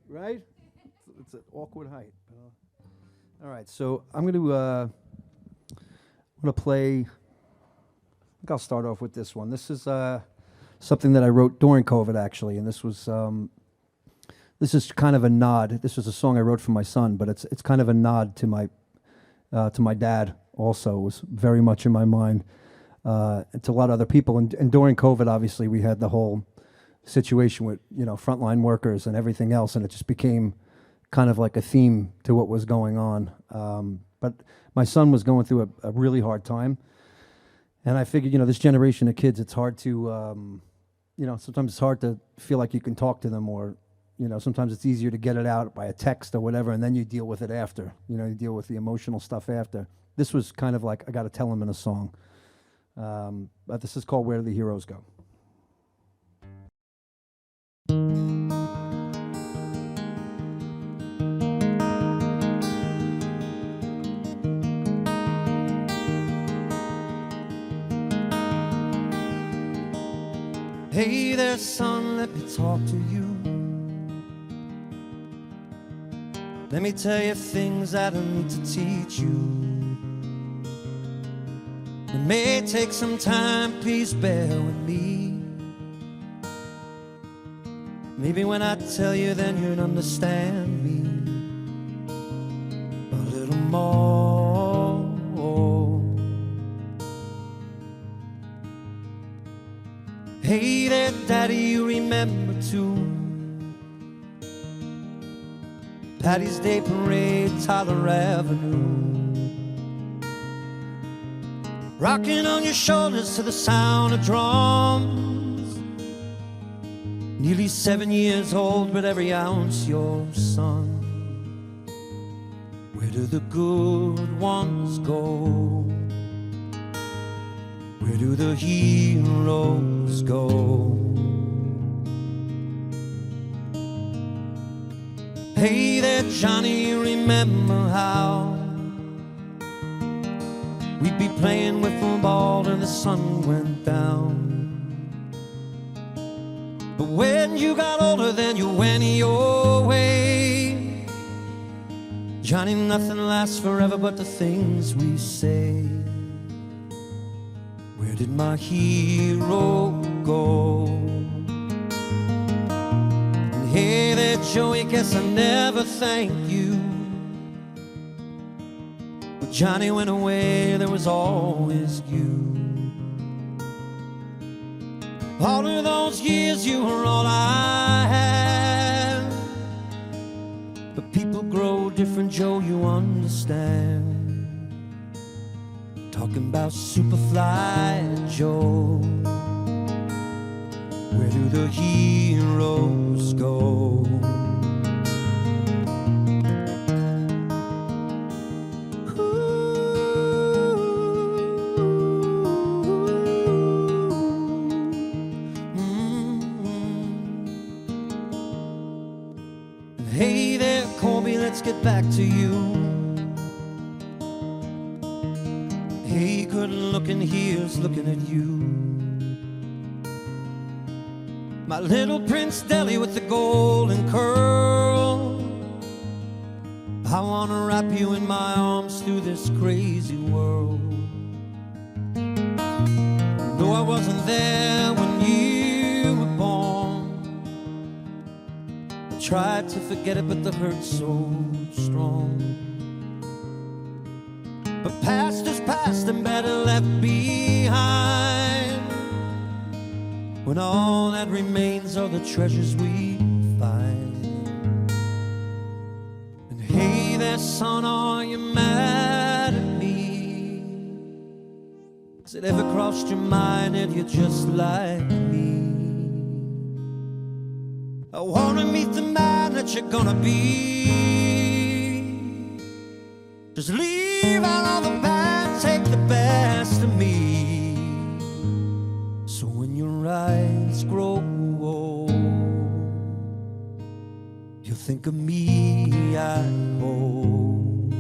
Speaker 2: right? It's an awkward height. All right, so I'm gonna play. I think I'll start off with this one. This is something that I wrote during COVID, actually, and this is kind of a nod. This was a song I wrote for my son, but it's kind of a nod to my dad. Also, it was very much in my mind. To a lot of other people. And during COVID, obviously, we had the whole situation with, you know, frontline workers and everything else, and it just became kind of like a theme to what was going on. But my son was going through a really hard time, and I figured, you know, this generation of kids, it's hard to, you know, sometimes it's hard to feel like you can talk to them, or, you know, sometimes it's easier to get it out by a text or whatever, and then you deal with it after. You know, you deal with the emotional stuff after. This was kind of like, I got to tell him in a song. But this is called Where Do the Heroes Go?
Speaker 7: Hey there, son, let me talk to you. Let me tell you things that I need to teach you. It may take some time, please bear with me. Maybe when I tell you, then you'd understand me a little more. Hey there, Daddy, you remember too Patty's Day Parade, Tyler Avenue, rocking on your shoulders to the sound of drums. Nearly 7 years old, but every ounce your son. Where do the good ones go? Where do the heroes go? Hey there, Johnny, remember how we'd be playing wiffle ball till the sun went down. But when you got older, then you went your way. Johnny, nothing lasts forever but the things we say. did my hero go? And hey there, Joey, guess I never thanked you. When Johnny went away, there was always you. All of those years you were all I had. But people grow different, Joe, you understand. Talking about Superfly Joe. Where do the heroes go? Hey there, Colby, let's get back to you. Hey, good looking, here's looking at you. My little Prince Deli with the golden curl. I wanna wrap you in my arms through this crazy world. Though I wasn't there when you were born, I tried to forget it, but the hurt's so strong. But past is past and better left behind, when all that remains are the treasures we find. And hey there, son, are you mad at me? Has it ever crossed your mind that you're just like me? I wanna meet the man that you're gonna be. Just leave out all the bad, take the best of me. So when your eyes grow old, you'll think of me, I hope.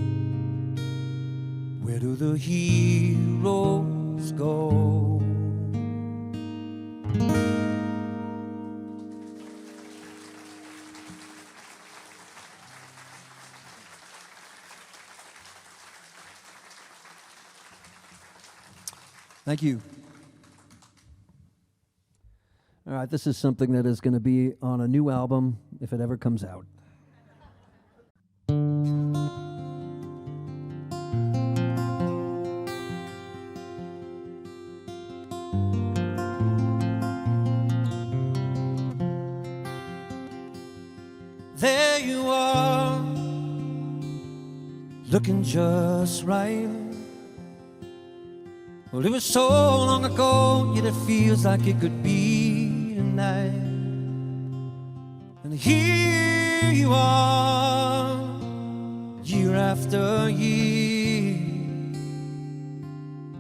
Speaker 7: Where do the heroes go?
Speaker 2: Thank you. All right, this is something that is going to be on a new album if it ever comes out.
Speaker 7: There you are, looking just right. Well, it was so long ago, yet it feels like it could be tonight. And here you are, year after year,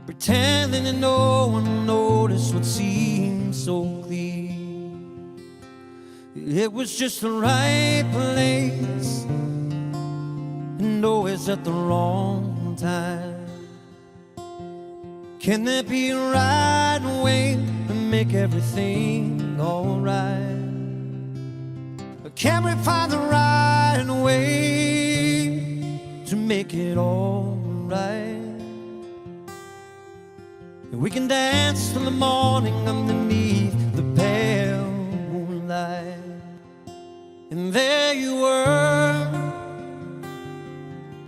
Speaker 7: pretending that no one noticed what seemed so clear. It was just the right place, and always at the wrong time. Can there be a right way to make everything alright? Or can we find the right way to make it alright? We can dance till the morning underneath the pale moonlight. And there you were,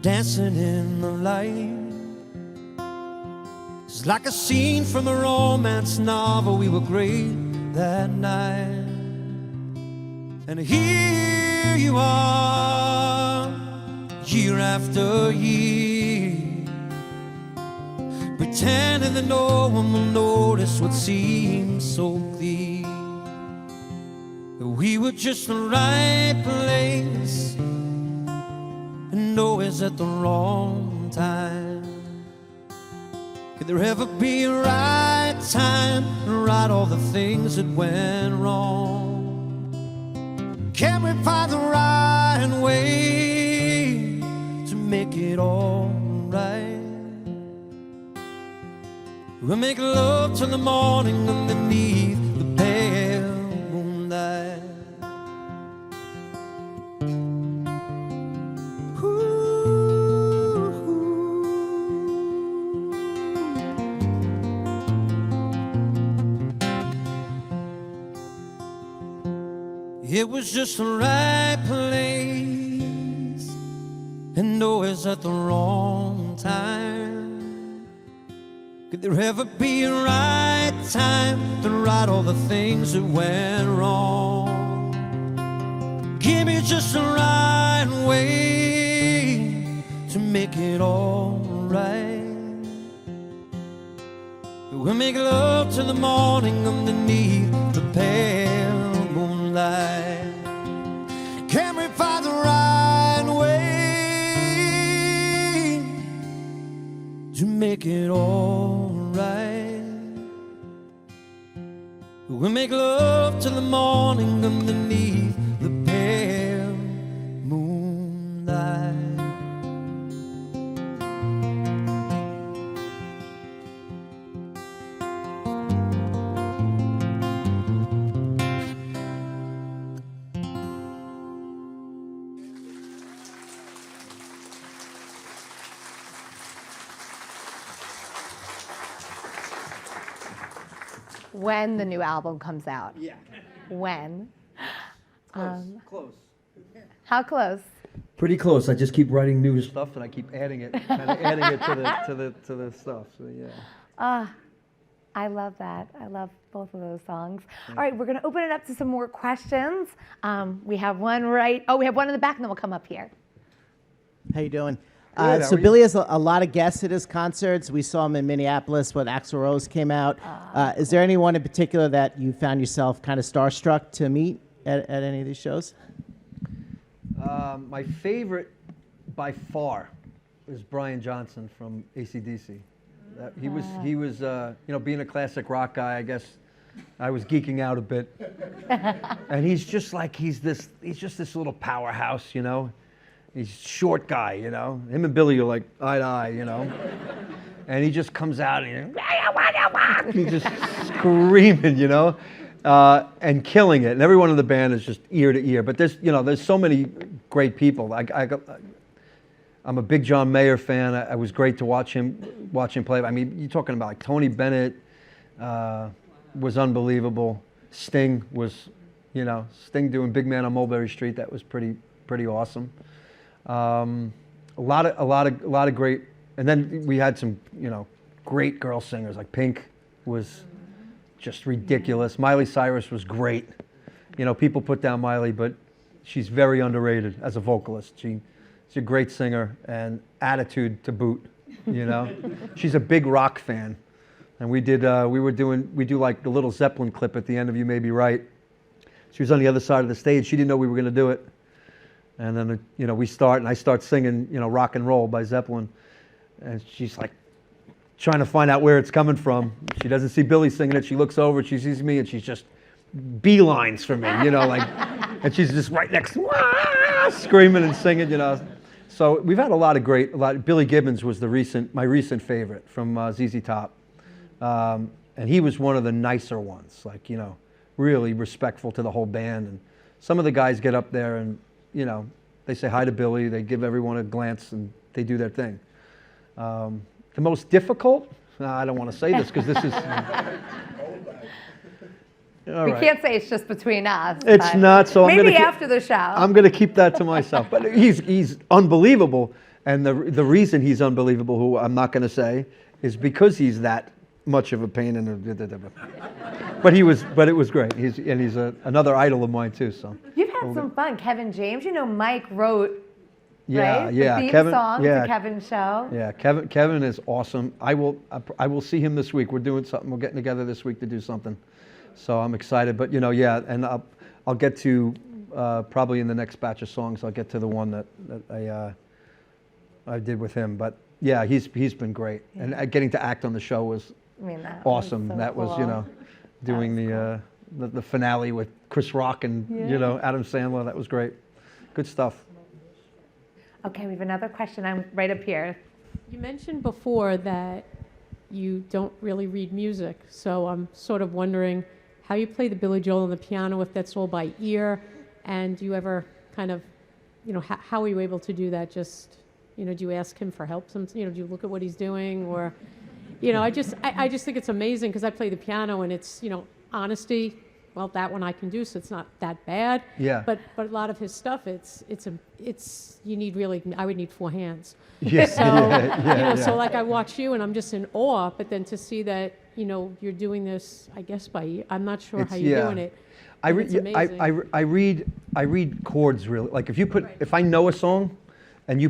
Speaker 7: dancing in the light. It's like a scene from a romance novel. We were great that night. And here you are, year after year, pretending that no one will notice what seems so clear. That we were just the right place, and always at the wrong time. Could there ever be a right time to right all the things that went wrong? Can we find the right way to make it all right? We'll make love till the morning underneath the pale moonlight. It was just the right place and always at the wrong time. Could there ever be a right time to right all the things that went wrong? Give me just the right way to make it all right. We'll make love till the morning underneath the pale moonlight. Can we find the right way to make it all right? We'll make love till the morning underneath the pale moonlight.
Speaker 1: When the new album comes out.
Speaker 2: Yeah.
Speaker 1: When?
Speaker 2: Close.
Speaker 1: How close?
Speaker 2: Pretty close. I just keep writing new stuff and I keep adding it, kind of adding it to the stuff. So yeah.
Speaker 1: I love that. I love both of those songs. All right, we're going to open it up to some more questions. We have one we have one in the back, and then we'll come up here.
Speaker 8: How you doing?
Speaker 2: Good, how
Speaker 8: So
Speaker 2: are you?
Speaker 8: Billy has a lot of guests at his concerts. We saw him in Minneapolis when Axl Rose came out. Is there anyone in particular that you found yourself kind of starstruck to meet at any of these shows?
Speaker 2: My favorite by far is Brian Johnson from AC/DC. He was being a classic rock guy, I guess I was geeking out a bit. And he's just this little powerhouse, you know. He's a short guy, you know. Him and Billy are like eye to eye, you know. And he just comes out and he's just screaming, you know, and killing it. And everyone in the band is just ear to ear. But there's so many great people. I'm a big John Mayer fan. It was great to watch him play. I mean, you're talking about like Tony Bennett was unbelievable. Sting was, Sting doing Big Man on Mulberry Street. That was pretty awesome. A lot of great, and then we had some, great girl singers like Pink was just ridiculous. Miley Cyrus was great. People put down Miley, but she's very underrated as a vocalist. She's a great singer and attitude to boot. She's a big rock fan, and we do like the little Zeppelin clip at the end of You May Be Right. She was on the other side of the stage. She didn't know we were going to do it. And then, we start, and I start singing, Rock and Roll by Zeppelin. And she's like trying to find out where it's coming from. She doesn't see Billy singing it. She looks over, she sees me, and she's just beelines for me, and she's just right next to me, screaming and singing, So we've had a lot. Billy Gibbons was my recent favorite from ZZ Top. And he was one of the nicer ones, really respectful to the whole band. And some of the guys get up there and, they say hi to Billy, they give everyone a glance, and they do their thing. The most difficult, I don't want to say this because this is...
Speaker 1: We can't say it's just between us.
Speaker 2: It's not, so
Speaker 1: maybe after the show.
Speaker 2: I'm going to keep that to myself. But he's unbelievable, and the reason he's unbelievable, who I'm not going to say, is because he's that much of a pain in the... But it was great. He's another idol of mine too. So
Speaker 1: you've had some fun, Kevin James. Mike wrote right?
Speaker 2: Yeah,
Speaker 1: the theme
Speaker 2: Kevin,
Speaker 1: song to Kevin's show.
Speaker 2: Yeah, Kevin is awesome. I will see him this week. We're doing something. We're getting together this week to do something. So I'm excited. But and I'll get to probably in the next batch of songs. I'll get to the one that I did with him. But yeah, he's been great. Yeah. And getting to act on the show was awesome.
Speaker 1: That was
Speaker 2: cool. Doing the finale with Chris Rock and Adam Sandler. That was great. Good stuff.
Speaker 1: Okay, we have another question. I'm right up here.
Speaker 9: You mentioned before that you don't really read music, so I'm sort of wondering how you play the Billy Joel on the piano, if that's all by ear, and do you ever kind of, how are you able to do that? Just, do you ask him for help? Do you look at what he's doing, or, I just think it's amazing because I play the piano and it's, honesty, well, that one I can do, so it's not that bad.
Speaker 2: Yeah.
Speaker 9: But a lot of his stuff, it's you need really, I would need 4 hands.
Speaker 2: Yeah.
Speaker 9: So
Speaker 2: Yeah,
Speaker 9: so like I watch you and I'm just in awe. But then to see that you're doing this, I guess I'm not sure how you're doing it. It's amazing.
Speaker 2: I read chords really. Like if I know a song, and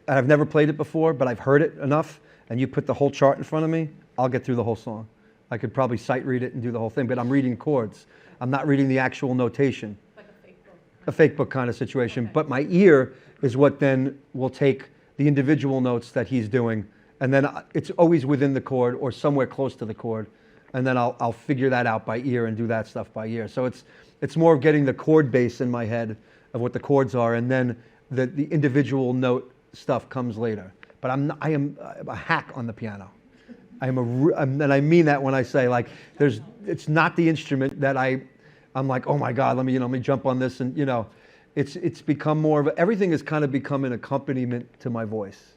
Speaker 2: I've never played it before, but I've heard it enough, and you put the whole chart in front of me, I'll get through the whole song. I could probably sight read it and do the whole thing, but I'm reading chords. I'm not reading the actual notation. Like a fake book. A fake book kind of situation. Okay. But my ear is what then will take the individual notes that he's doing, and then it's always within the chord or somewhere close to the chord, and then I'll figure that out by ear and do that stuff by ear. So it's more of getting the chord base in my head of what the chords are, and then the individual note stuff comes later. But I am a hack on the piano. And I mean that when I say like it's not the instrument that I'm like, oh my God, let me jump on this, and it's become more of everything has kind of become an accompaniment to my voice.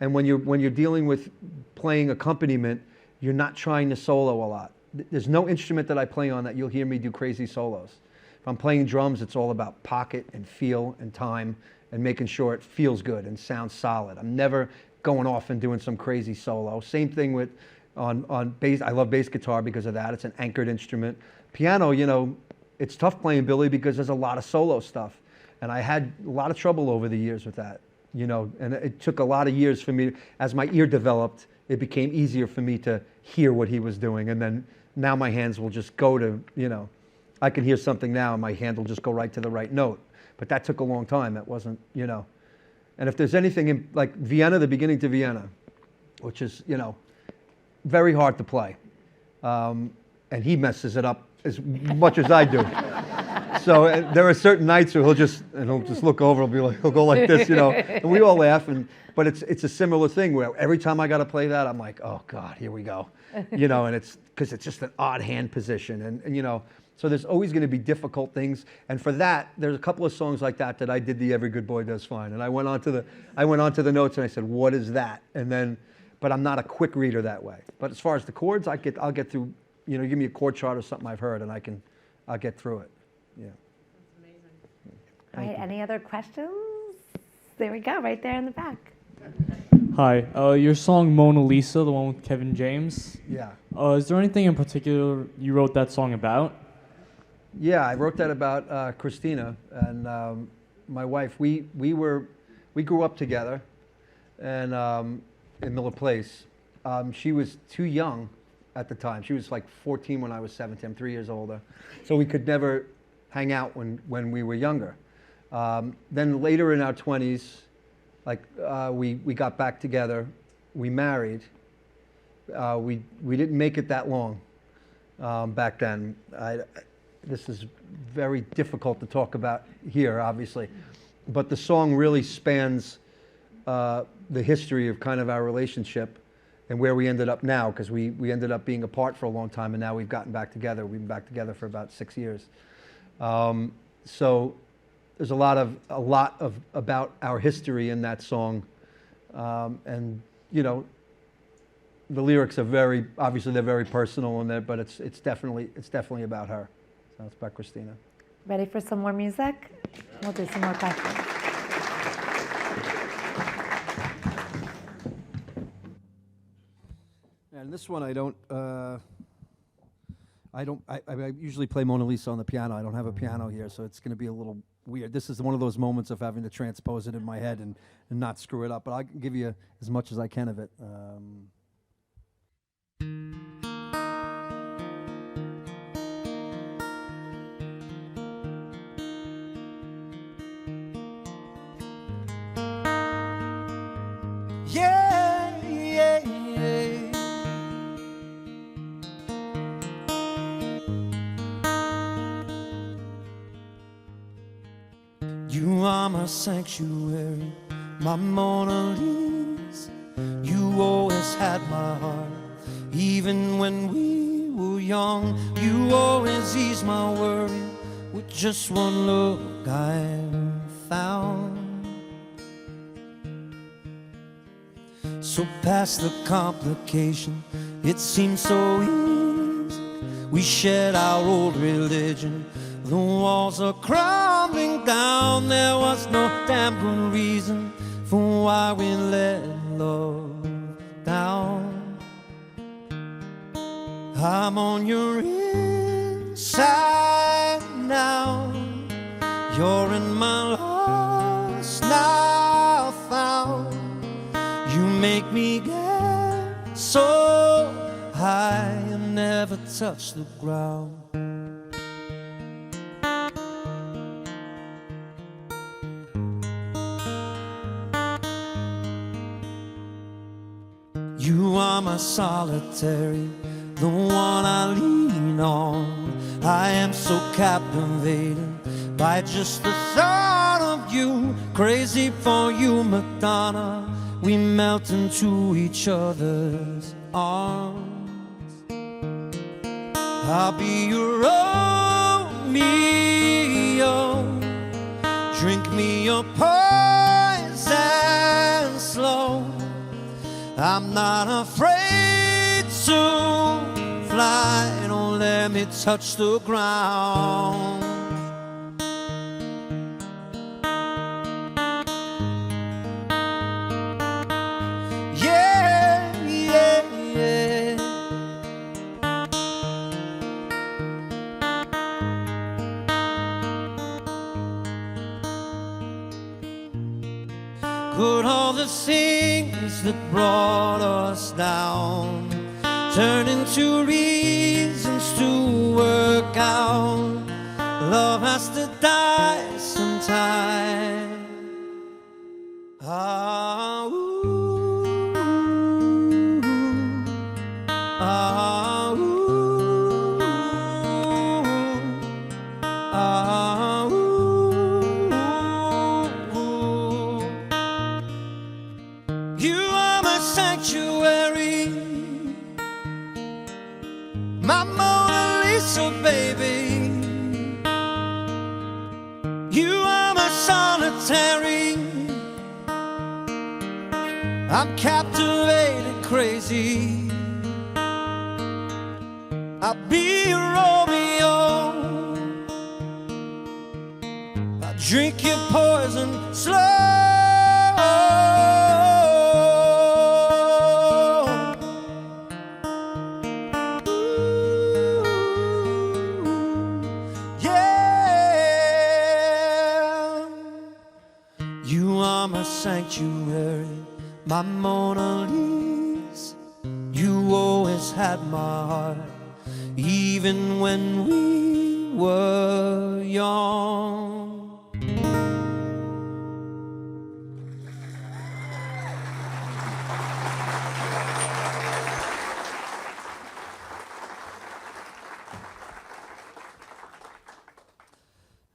Speaker 2: And when you're dealing with playing accompaniment, you're not trying to solo a lot. There's no instrument that I play on that you'll hear me do crazy solos. If I'm playing drums, it's all about pocket and feel and time and making sure it feels good and sounds solid. I'm never going off and doing some crazy solo. Same thing with on bass. I love bass guitar because of that. It's an anchored instrument. Piano, it's tough playing Billy because there's a lot of solo stuff. And I had a lot of trouble over the years with that, and it took a lot of years for me. As my ear developed, it became easier for me to hear what he was doing. And then now my hands will just go to, I can hear something now and my hand will just go right to the right note. But that took a long time. That wasn't, And if there's anything in, like Vienna, the beginning to Vienna, which is, very hard to play. And he messes it up as much as I do. So there are certain nights where he'll just look over, he'll go like this, and we all laugh. But it's a similar thing where every time I got to play that, I'm like, oh God, here we go. And it's because it's just an odd hand position. And so there's always going to be difficult things. And for that, there's a couple of songs like that I did the Every Good Boy Does Fine. And I went on to the notes and I said, what is that? And then, but I'm not a quick reader that way. But as far as the chords, I'll get through, give me a chord chart or something I've heard and I'll get through it. Yeah.
Speaker 9: That's amazing.
Speaker 1: All right, any other questions? There we go, right there in the back.
Speaker 10: Hi, your song Mona Lisa, the one with Kevin James.
Speaker 2: Yeah.
Speaker 10: Is there anything in particular you wrote that song about?
Speaker 2: Yeah, I wrote that about Christina and my wife. We grew up together, and in Miller Place. She was too young at the time. She was like 14 when I was 17. I'm 3 years older, so we could never hang out when we were younger. Then later in our 20s, we got back together. We married. We didn't make it that long back then. This is very difficult to talk about here, obviously, but the song really spans the history of kind of our relationship and where we ended up now, because we ended up being apart for a long time, and now we've gotten back together. We've been back together for about 6 years. So there's a lot of about our history in that song, and the lyrics are obviously they're very personal in there, but it's definitely about her. So it's about Christina.
Speaker 1: Ready for some more music? We'll do some more questions.
Speaker 2: And this one I usually play Mona Lisa on the piano. I don't have a piano here, so it's going to be a little weird. This is one of those moments of having to transpose it in my head and not screw it up, but I'll give you as much as I can of it.
Speaker 7: Yeah, yeah, yeah. You are my sanctuary, my Mona Lisa. You always had my heart, even when we were young. You always eased my worry with just one look I found. So past the complication, it seems so easy We shared our old religion. The walls are crumbling down. There was no damn good reason for why we let love down. I'm on your inside now. You're in my lost now found. You make me get so high and never touch the ground. You are my solitary, the one I lean on. I am so captivated by just the thought of you. Crazy for you, Madonna. We melt into each other's arms. I'll be your Romeo. Drink me your poison slow. I'm not afraid to fly. Don't let me touch the ground. Yeah, yeah, yeah. Could all the things that brought us down turn into reasons to work out? Love has to die sometime. Ah, ooh, ah, ooh, ah, ooh. You are my sanctuary, my Mona Lisa, baby. You are my solitary. I'm captivated, crazy. I'll be your Romeo. I'll drink your poison slow. Sanctuary, my Mona Lisa. You always had my heart, even when we were young.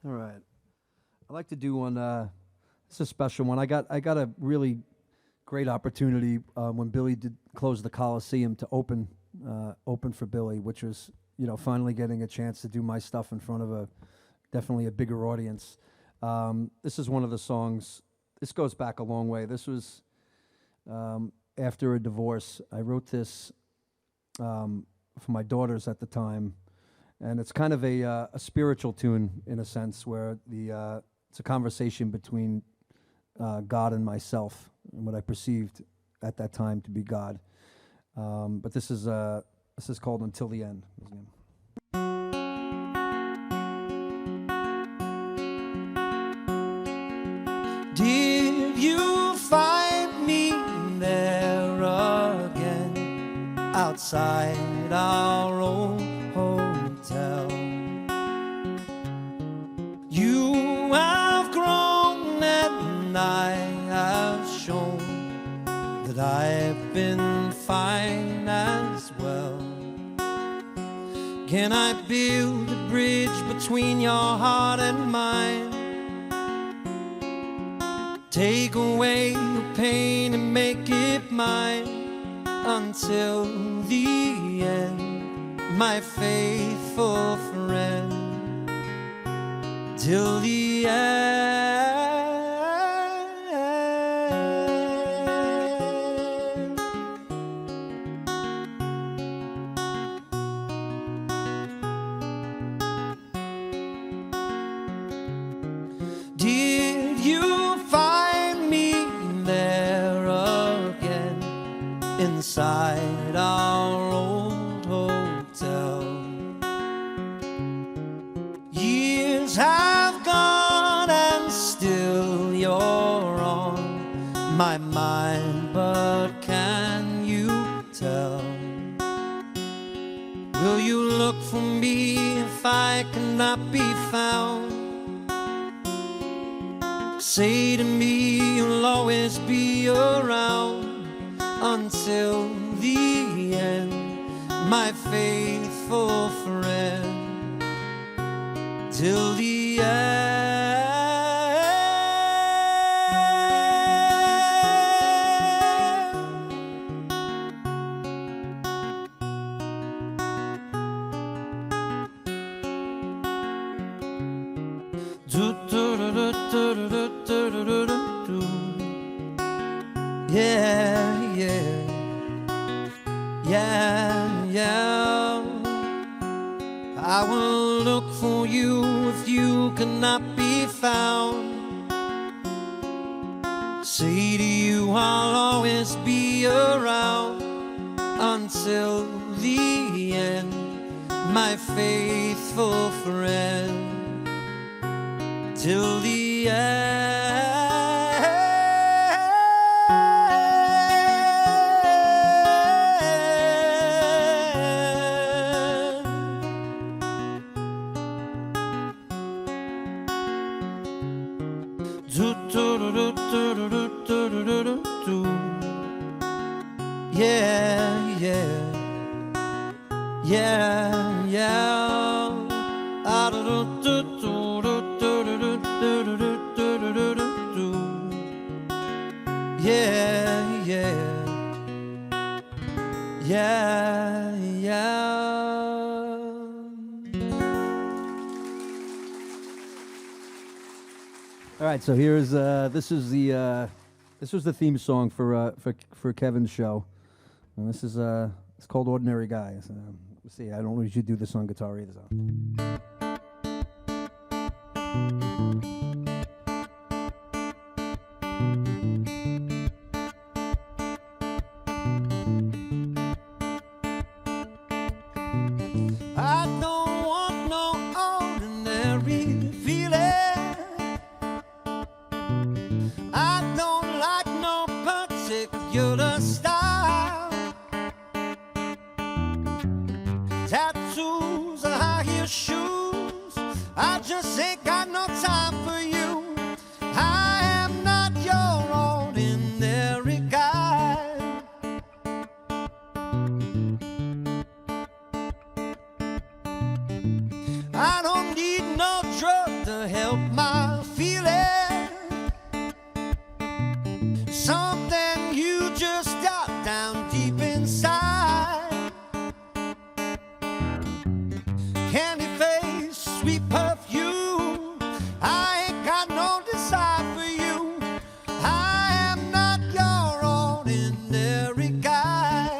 Speaker 2: All right. I'd like to do one. It's a special one. I got a really great opportunity when Billy did close the Coliseum to open for Billy, which was, you know, finally getting a chance to do my stuff in front of definitely a bigger audience. This is one of the songs. This goes back a long way. This was after a divorce. I wrote this for my daughters at the time, and it's kind of a spiritual tune in a sense, where it's a conversation between God and myself, and what I perceived at that time to be God. But this is called "Until the End."
Speaker 7: Did you find me there again, outside our own hotel? You have grown and I have shown that I've been fine as well. Can I build a bridge between your heart and mine? Take away your pain and make it mine until the end, my faithful friend. Till the end. years have gone and still you're on my mind, but can you tell? Will you look for me if I cannot be found? Say to me you'll always be around until the end, my faithful friend, till the end. Yeah, yeah, yeah, yeah. I will look for you if you cannot be found. Say to you I'll always be around until the end, my faithful friend, till the end. Yeah, yeah, yeah, yeah. Yeah, yeah, yeah, yeah.
Speaker 2: All right, so here's this was the theme song for Kevin's show, and this is it's called "Ordinary Guy." So, we'll see, I don't usually do this on guitar either. So.
Speaker 7: I don't want no ordinary feeling. I don't like no particular style. Tattoos and high heel shoes, I just ain't got no time for you. I am not your ordinary guy. I don't need no drug to help my feeling. Something you just got down deep inside. Candy face, sweet perfume, I ain't got no desire for you. I am not your ordinary guy.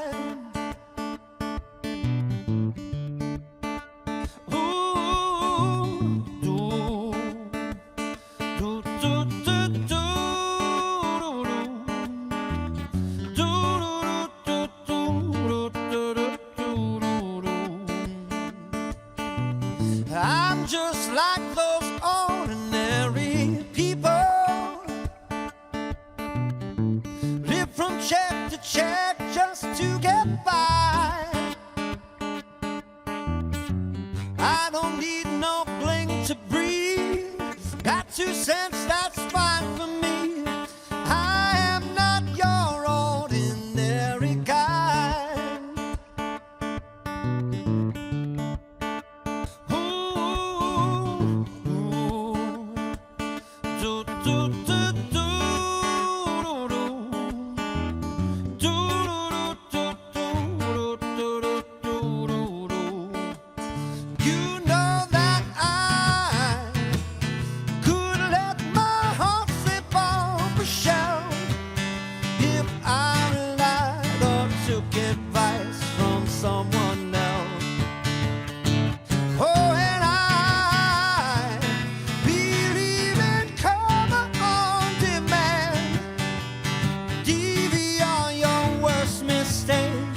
Speaker 7: I'm just like those ordinary people, live from check to check just to get by. I don't need no bling to breathe, got 2 cents, that's fine for me. I am not your ordinary guy. You know that I could let my heart slip off a shelf if I relied or took advice from someone else. Oh, and I believe in karma on demand. DVR your worst mistake,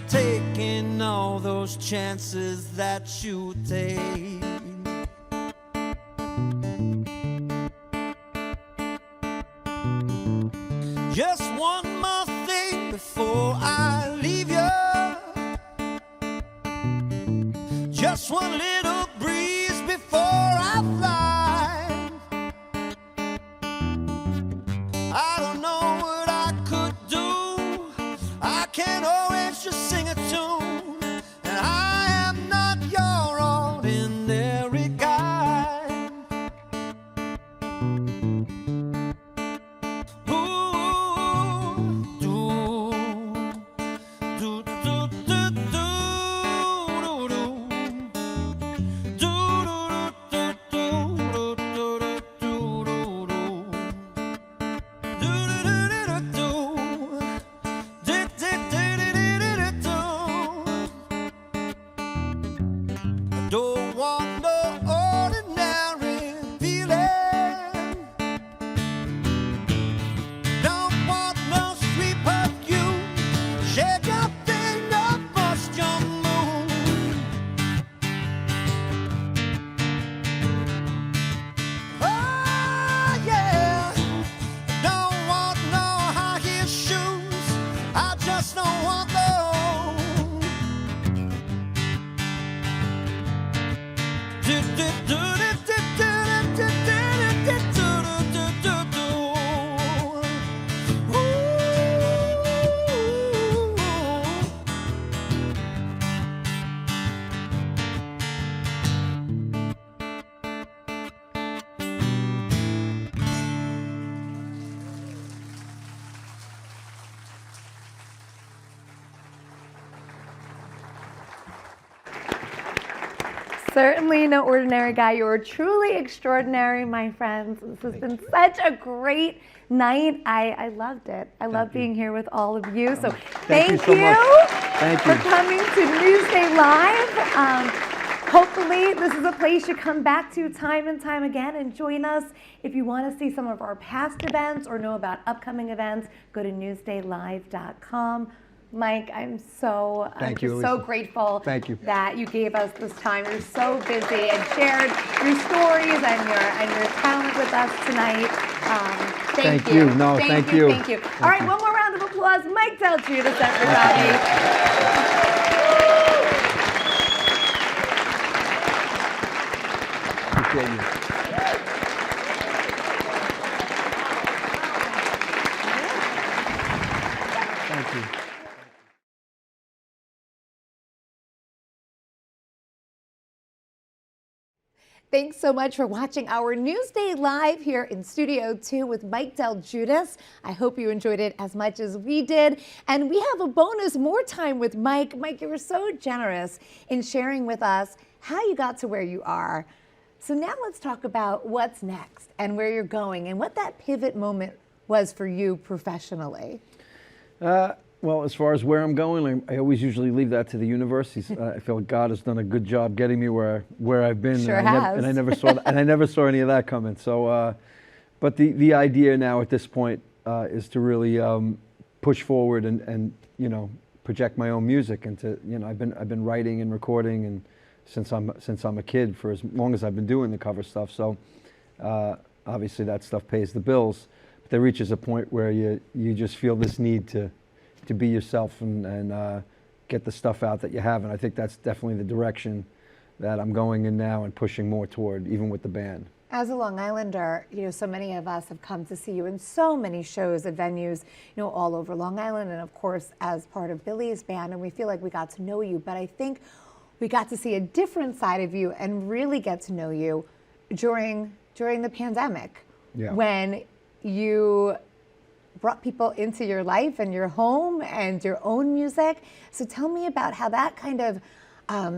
Speaker 7: taking all those chances that you take. just one little breeze before I fly. I don't know what I could do. I can't always just sing a tune. And I am not your ordinary guy. Don't want no ordinary feeling. Don't want no sweet perfume. Shake your thing up, bust your moon. Oh yeah. Don't want no high heel shoes. I just don't want those.
Speaker 1: Certainly no ordinary guy. You are truly extraordinary, my friends. This has been such a great night. I loved it. I love being here with all of you. So thank you for coming to Newsday Live. Hopefully this is a place you come back to time and time again, and join us. If you want to see some of our past events or know about upcoming events, go to newsdaylive.com. Mike, I'm so grateful that you gave us this time. You're so busy and shared your stories and your talent with us tonight. Thank you.
Speaker 2: No, thank you.
Speaker 1: Thank you. All right, one more round of applause. Mike DelGuidice, everybody.
Speaker 2: Appreciate you. Thank you.
Speaker 1: Thanks so much for watching our Newsday Live here in Studio 2 with Mike DelGuidice. I hope you enjoyed it as much as we did. And we have a bonus, more time with Mike. Mike, you were so generous in sharing with us how you got to where you are. So now let's talk about what's next and where you're going and what that pivot moment was for you professionally.
Speaker 2: Well, as far as where I'm going, I always usually leave that to the universe. I feel like God has done a good job getting me where I've been.
Speaker 1: Sure
Speaker 2: and
Speaker 1: has.
Speaker 2: I never saw and I never saw any of that coming. So, but the idea now at this point is to really push forward and project my own music, and to I've been writing and recording and since I'm a kid, for as long as I've been doing the cover stuff. So obviously that stuff pays the bills. But there reaches a point where you just feel this need to be yourself and get the stuff out that you have. And I think that's definitely the direction that I'm going in now and pushing more toward, even with the band.
Speaker 1: As a Long Islander, so many of us have come to see you in so many shows at venues, all over Long Island, and of course as part of Billy's band, and we feel like we got to know you. But I think we got to see a different side of you and really get to know you during the pandemic, when you brought people into your life and your home and your own music. So tell me about how that kind of, I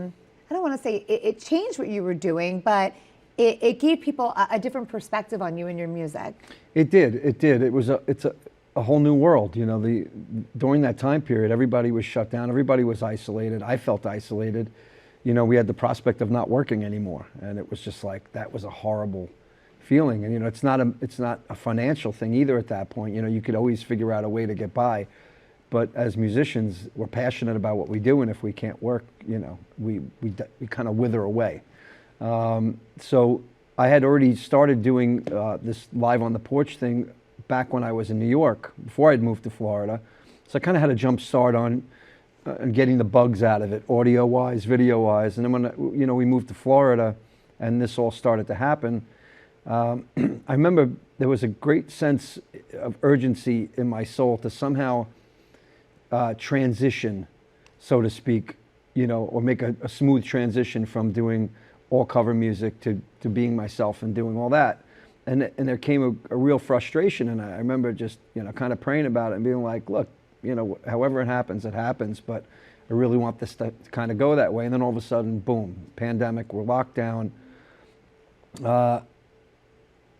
Speaker 1: don't want to say it changed what you were doing, but it gave people a different perspective on you and your music. It did.
Speaker 2: It's a whole new world. During that time period, everybody was shut down. Everybody was isolated. I felt isolated. We had the prospect of not working anymore, and it was just like, that was a horrible feeling. And it's not a financial thing either at that point. You could always figure out a way to get by, but as musicians, we're passionate about what we do, and if we can't work, we kind of wither away. So I had already started doing this Live on the Porch thing back when I was in New York, before I'd moved to Florida. So I kind of had a jump start on and getting the bugs out of it, audio-wise, video-wise. And then when we moved to Florida, and this all started to happen, I remember there was a great sense of urgency in my soul to somehow transition, so to speak, or make a smooth transition from doing all cover music to being myself and doing all that. And there came a real frustration, and I remember just kind of praying about it and being like, look, however it happens, but I really want this to kind of go that way. And then all of a sudden, boom, pandemic, we're locked down.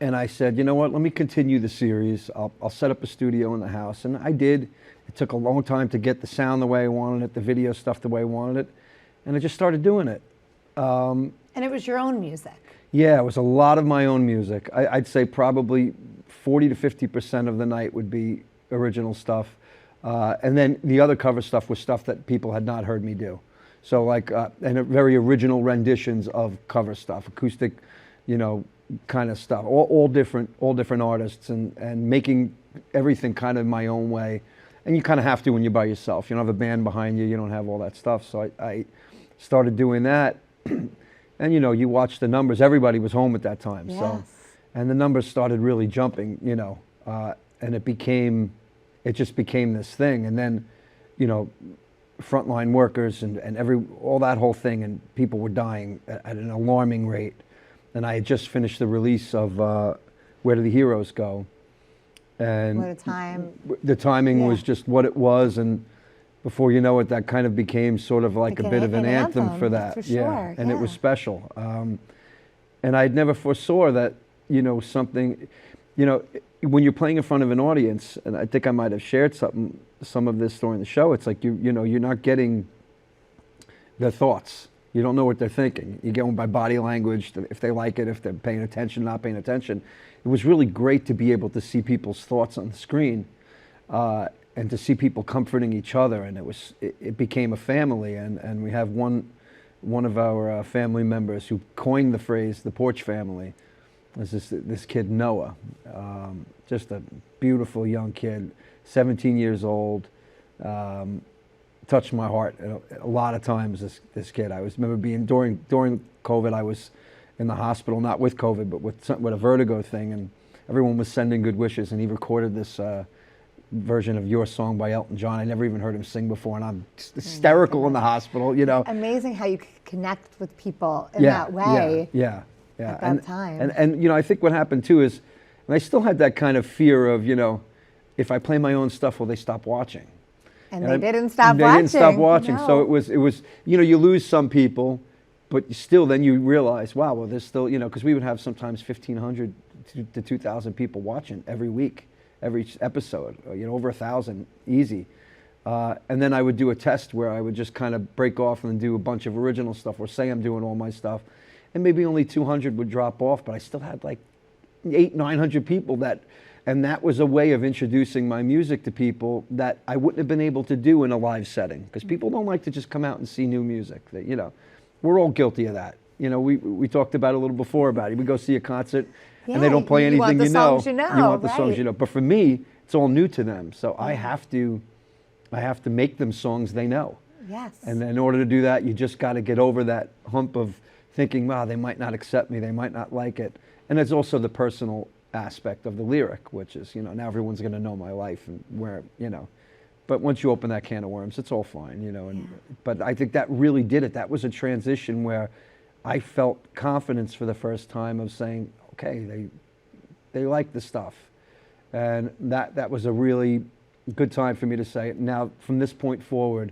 Speaker 2: And I said, you know what, let me continue the series. I'll set up a studio in the house. And I did. It took a long time to get the sound the way I wanted it, the video stuff the way I wanted it. And I just started doing it.
Speaker 1: And it was your own music.
Speaker 2: Yeah, it was a lot of my own music. I'd say probably 40 to 50% of the night would be original stuff. And then the other cover stuff was stuff that people had not heard me do. So like, and very original renditions of cover stuff, acoustic, kind of stuff, all different artists, and making everything kind of my own way. And you kind of have to when you're by yourself. You don't have a band behind you. You don't have all that stuff. So I started doing that. And you watch the numbers. Everybody was home at that time.
Speaker 1: Yes.
Speaker 2: So, and the numbers started really jumping, and it just became this thing. And then, frontline workers and all that whole thing, and people were dying at an alarming rate. And I had just finished the release of Where Do the Heroes Go? And
Speaker 1: What a time.
Speaker 2: the timing was
Speaker 1: Yeah.
Speaker 2: just what it was, and before you know it, that kind of became sort of like a bit of an anthem for that.
Speaker 1: For
Speaker 2: yeah,
Speaker 1: sure,
Speaker 2: and it was
Speaker 1: yeah.
Speaker 2: special. And I'd never foresaw that, something, when you're playing in front of an audience, and I think I might have shared some of this during the show, it's like you're not getting their thoughts. You don't know what they're thinking. You get them by body language, if they like it, if they're paying attention, not paying attention. It was really great to be able to see people's thoughts on the screen, and to see people comforting each other, and it became a family. And we have one of our family members who coined the phrase "the porch family." Was this kid Noah, just a beautiful young kid, 17 years old. Touched my heart a lot of times. This kid, I remember being during COVID. I was in the hospital, not with COVID, but with a vertigo thing, and everyone was sending good wishes. And he recorded this version of Your Song by Elton John. I never even heard him sing before, and I'm hysterical in the hospital.
Speaker 1: Amazing how you could connect with people in that way.
Speaker 2: Yeah.
Speaker 1: At that time.
Speaker 2: And I think what happened too is, and I still had that kind of fear of, if I play my own stuff, will they stop watching?
Speaker 1: And they didn't stop watching.
Speaker 2: They didn't stop watching.
Speaker 1: No.
Speaker 2: So it was, you lose some people, but still then you realize, wow, well, there's still, because we would have sometimes 1,500 to 2,000 people watching every week, every episode, over 1,000, easy. And then I would do a test where I would just kind of break off and do a bunch of original stuff, or say I'm doing all my stuff, and maybe only 200 would drop off, but I still had like 800-900 people and that was a way of introducing my music to people that I wouldn't have been able to do in a live setting, because people don't like to just come out and see new music. We're all guilty of that. We talked about it a little before about it. We go see a concert and they don't play anything
Speaker 1: want the
Speaker 2: you know.
Speaker 1: songs you know,
Speaker 2: You want the
Speaker 1: right.
Speaker 2: songs you know. But for me, it's all new to them. So I have to make them songs they know.
Speaker 1: Yes.
Speaker 2: And in order to do that, you just got to get over that hump of thinking, wow, they might not accept me, they might not like it. And there's also the personal aspect of the lyric, which is, now everyone's going to know my life and where, But once you open that can of worms, it's all fine, But I think that really did it. That was a transition where I felt confidence for the first time of saying, okay, they like the stuff. And that was a really good time for me to say, now from this point forward,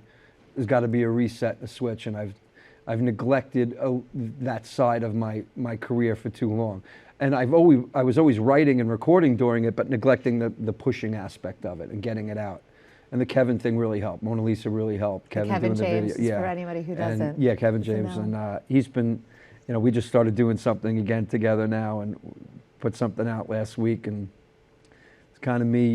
Speaker 2: there's got to be a reset, a switch, and I've neglected that side of my career for too long. And I was always writing and recording during it, but neglecting the pushing aspect of it and getting it out. And the Kevin thing really helped. Mona Lisa really helped. Kevin doing
Speaker 1: James,
Speaker 2: the video.
Speaker 1: for anybody who
Speaker 2: And,
Speaker 1: doesn't.
Speaker 2: yeah, Kevin James. And he's been, we just started doing something again together now and put something out last week. And it's kind of me,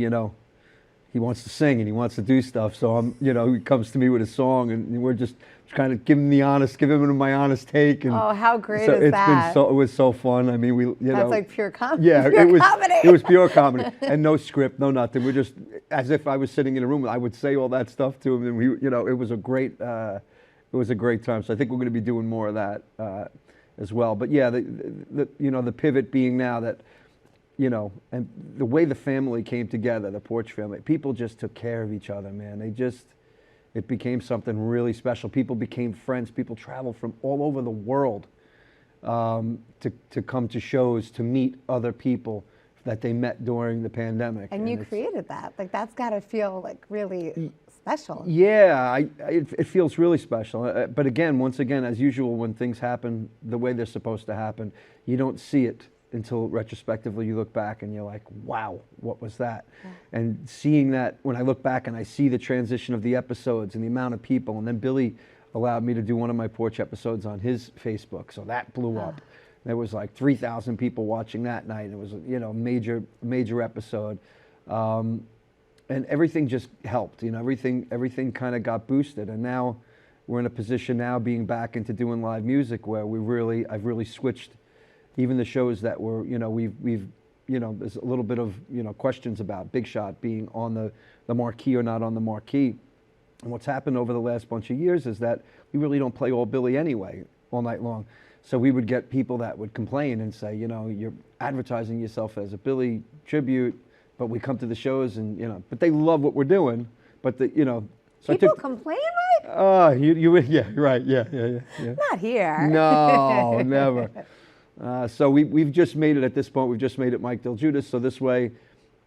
Speaker 2: he wants to sing and he wants to do stuff. So he comes to me with a song and we're just kind of give him my honest take. And
Speaker 1: Oh, how great
Speaker 2: so
Speaker 1: is that?
Speaker 2: it was so fun. I mean,
Speaker 1: That's like pure comedy.
Speaker 2: Yeah,
Speaker 1: pure
Speaker 2: it was pure comedy and no script, no nothing. We're just as if I was sitting in a room. I would say all that stuff to him, and it was a great time. So I think we're going to be doing more of that as well. But yeah, the pivot being now that, and the way the family came together, the Porch family, people just took care of each other, man. It became something really special. People became friends. People traveled from all over the world to come to shows, to meet other people that they met during the pandemic.
Speaker 1: And you created that. Like, that's got to feel like really special.
Speaker 2: Yeah, it feels really special. But again, once again, as usual, when things happen the way they're supposed to happen, you don't see it until retrospectively you look back and you're like, wow, what was that? Yeah. And seeing that, when I look back and I see the transition of the episodes and the amount of people, and then Billy allowed me to do one of my Porch episodes on his Facebook, so that blew up. There was like 3,000 people watching that night. It was major episode. And everything just helped, everything kind of got boosted. And now we're in a position now being back into doing live music where I've really switched even the shows that were, we've there's a little bit of, questions about Big Shot being on the marquee or not on the marquee. And what's happened over the last bunch of years is that we really don't play all Billy anyway, all night long. So we would get people that would complain and say, you're advertising yourself as a Billy tribute, but we come to the shows and, but they love what we're doing. But so
Speaker 1: people complain, Mike?
Speaker 2: Oh, yeah, right, yeah.
Speaker 1: Not here.
Speaker 2: No, never. So we've just made it at this point. We've just made it Mike DelGuidice. So this way,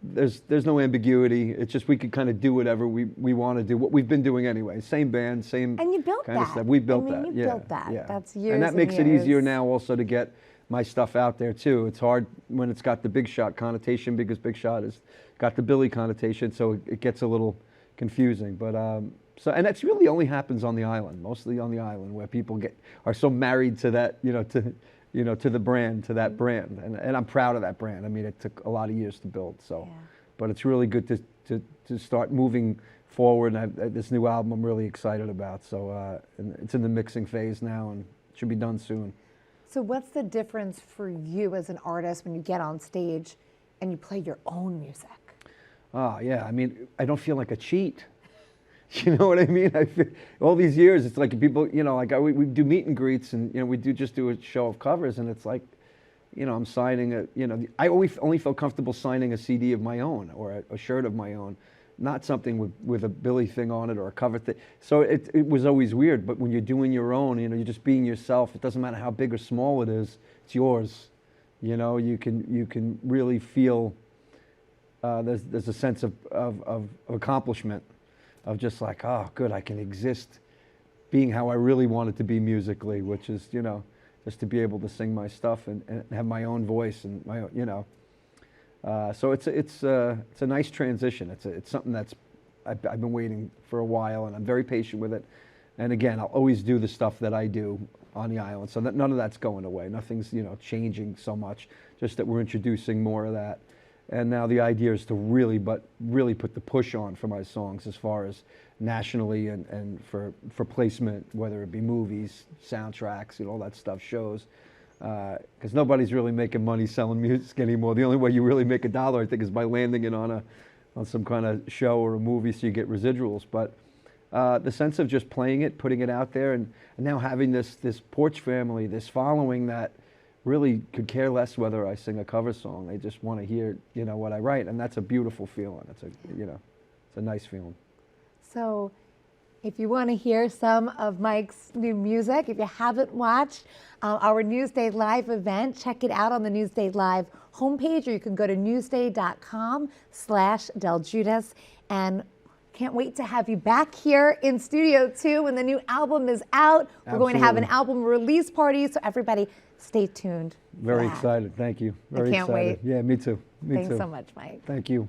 Speaker 2: there's no ambiguity. It's just we could kind of do whatever we want to do. What we've been doing anyway. Same band, same.
Speaker 1: And you built
Speaker 2: kind
Speaker 1: that.
Speaker 2: of stuff. We built
Speaker 1: You built that.
Speaker 2: Yeah.
Speaker 1: That's years.
Speaker 2: And that makes it
Speaker 1: years.
Speaker 2: easier now also to get my stuff out there too. It's hard when it's got the Big Shot connotation because Big Shot has got the Billy connotation, so it gets a little confusing. But and that's really only happens on the island, mostly on the island, where people are so married to that, to the brand, to that brand. And I'm proud of that brand. I mean, it took a lot of years to build, so. Yeah. But it's really good to start moving forward. And this new album I'm really excited about. So and it's in the mixing phase now and it should be done soon.
Speaker 1: So what's the difference for you as an artist when you get on stage and you play your own music?
Speaker 2: Oh, yeah. I mean, I don't feel like a cheat. You know what I mean? I feel, all these years, it's like people, we do meet and greets and, we just do a show of covers and it's like, I'm signing I always only felt comfortable signing a CD of my own or a shirt of my own, not something with a Billy thing on it or a cover thing. So it was always weird, but when you're doing your own, you're just being yourself. It doesn't matter how big or small it is, it's yours. You can really feel, there's a sense of accomplishment, of just like, oh, good, I can exist being how I really want it to be musically, which is, just to be able to sing my stuff and have my own voice and my own, so it's a nice transition. It's something that's I've been waiting for a while, and I'm very patient with it. And again, I'll always do the stuff that I do on the island, so that none of that's going away. Nothing's changing so much. Just that we're introducing more of that. And now the idea is to really put the push on for my songs as far as nationally and for placement, whether it be movies, soundtracks, all that stuff, shows. Because nobody's really making money selling music anymore. The only way you really make a dollar, I think, is by landing it on some kind of show or a movie so you get residuals. But the sense of just playing it, putting it out there, and now having this Porch family, this following that really could care less whether I sing a cover song. They just want to hear, what I write, and that's a beautiful feeling. It's a nice feeling.
Speaker 1: So, if you want to hear some of Mike's new music, if you haven't watched our Newsday Live event, check it out on the Newsday Live homepage, or you can go to newsday.com/DelGuidice. And can't wait to have you back here in studio too when the new album is out. We're going to have an album release party, so everybody stay tuned.
Speaker 2: Very excited. Thank you. Very
Speaker 1: I can't
Speaker 2: excited.
Speaker 1: wait.
Speaker 2: Yeah, me too. Me too.
Speaker 1: Thanks so much, Mike.
Speaker 2: Thank you.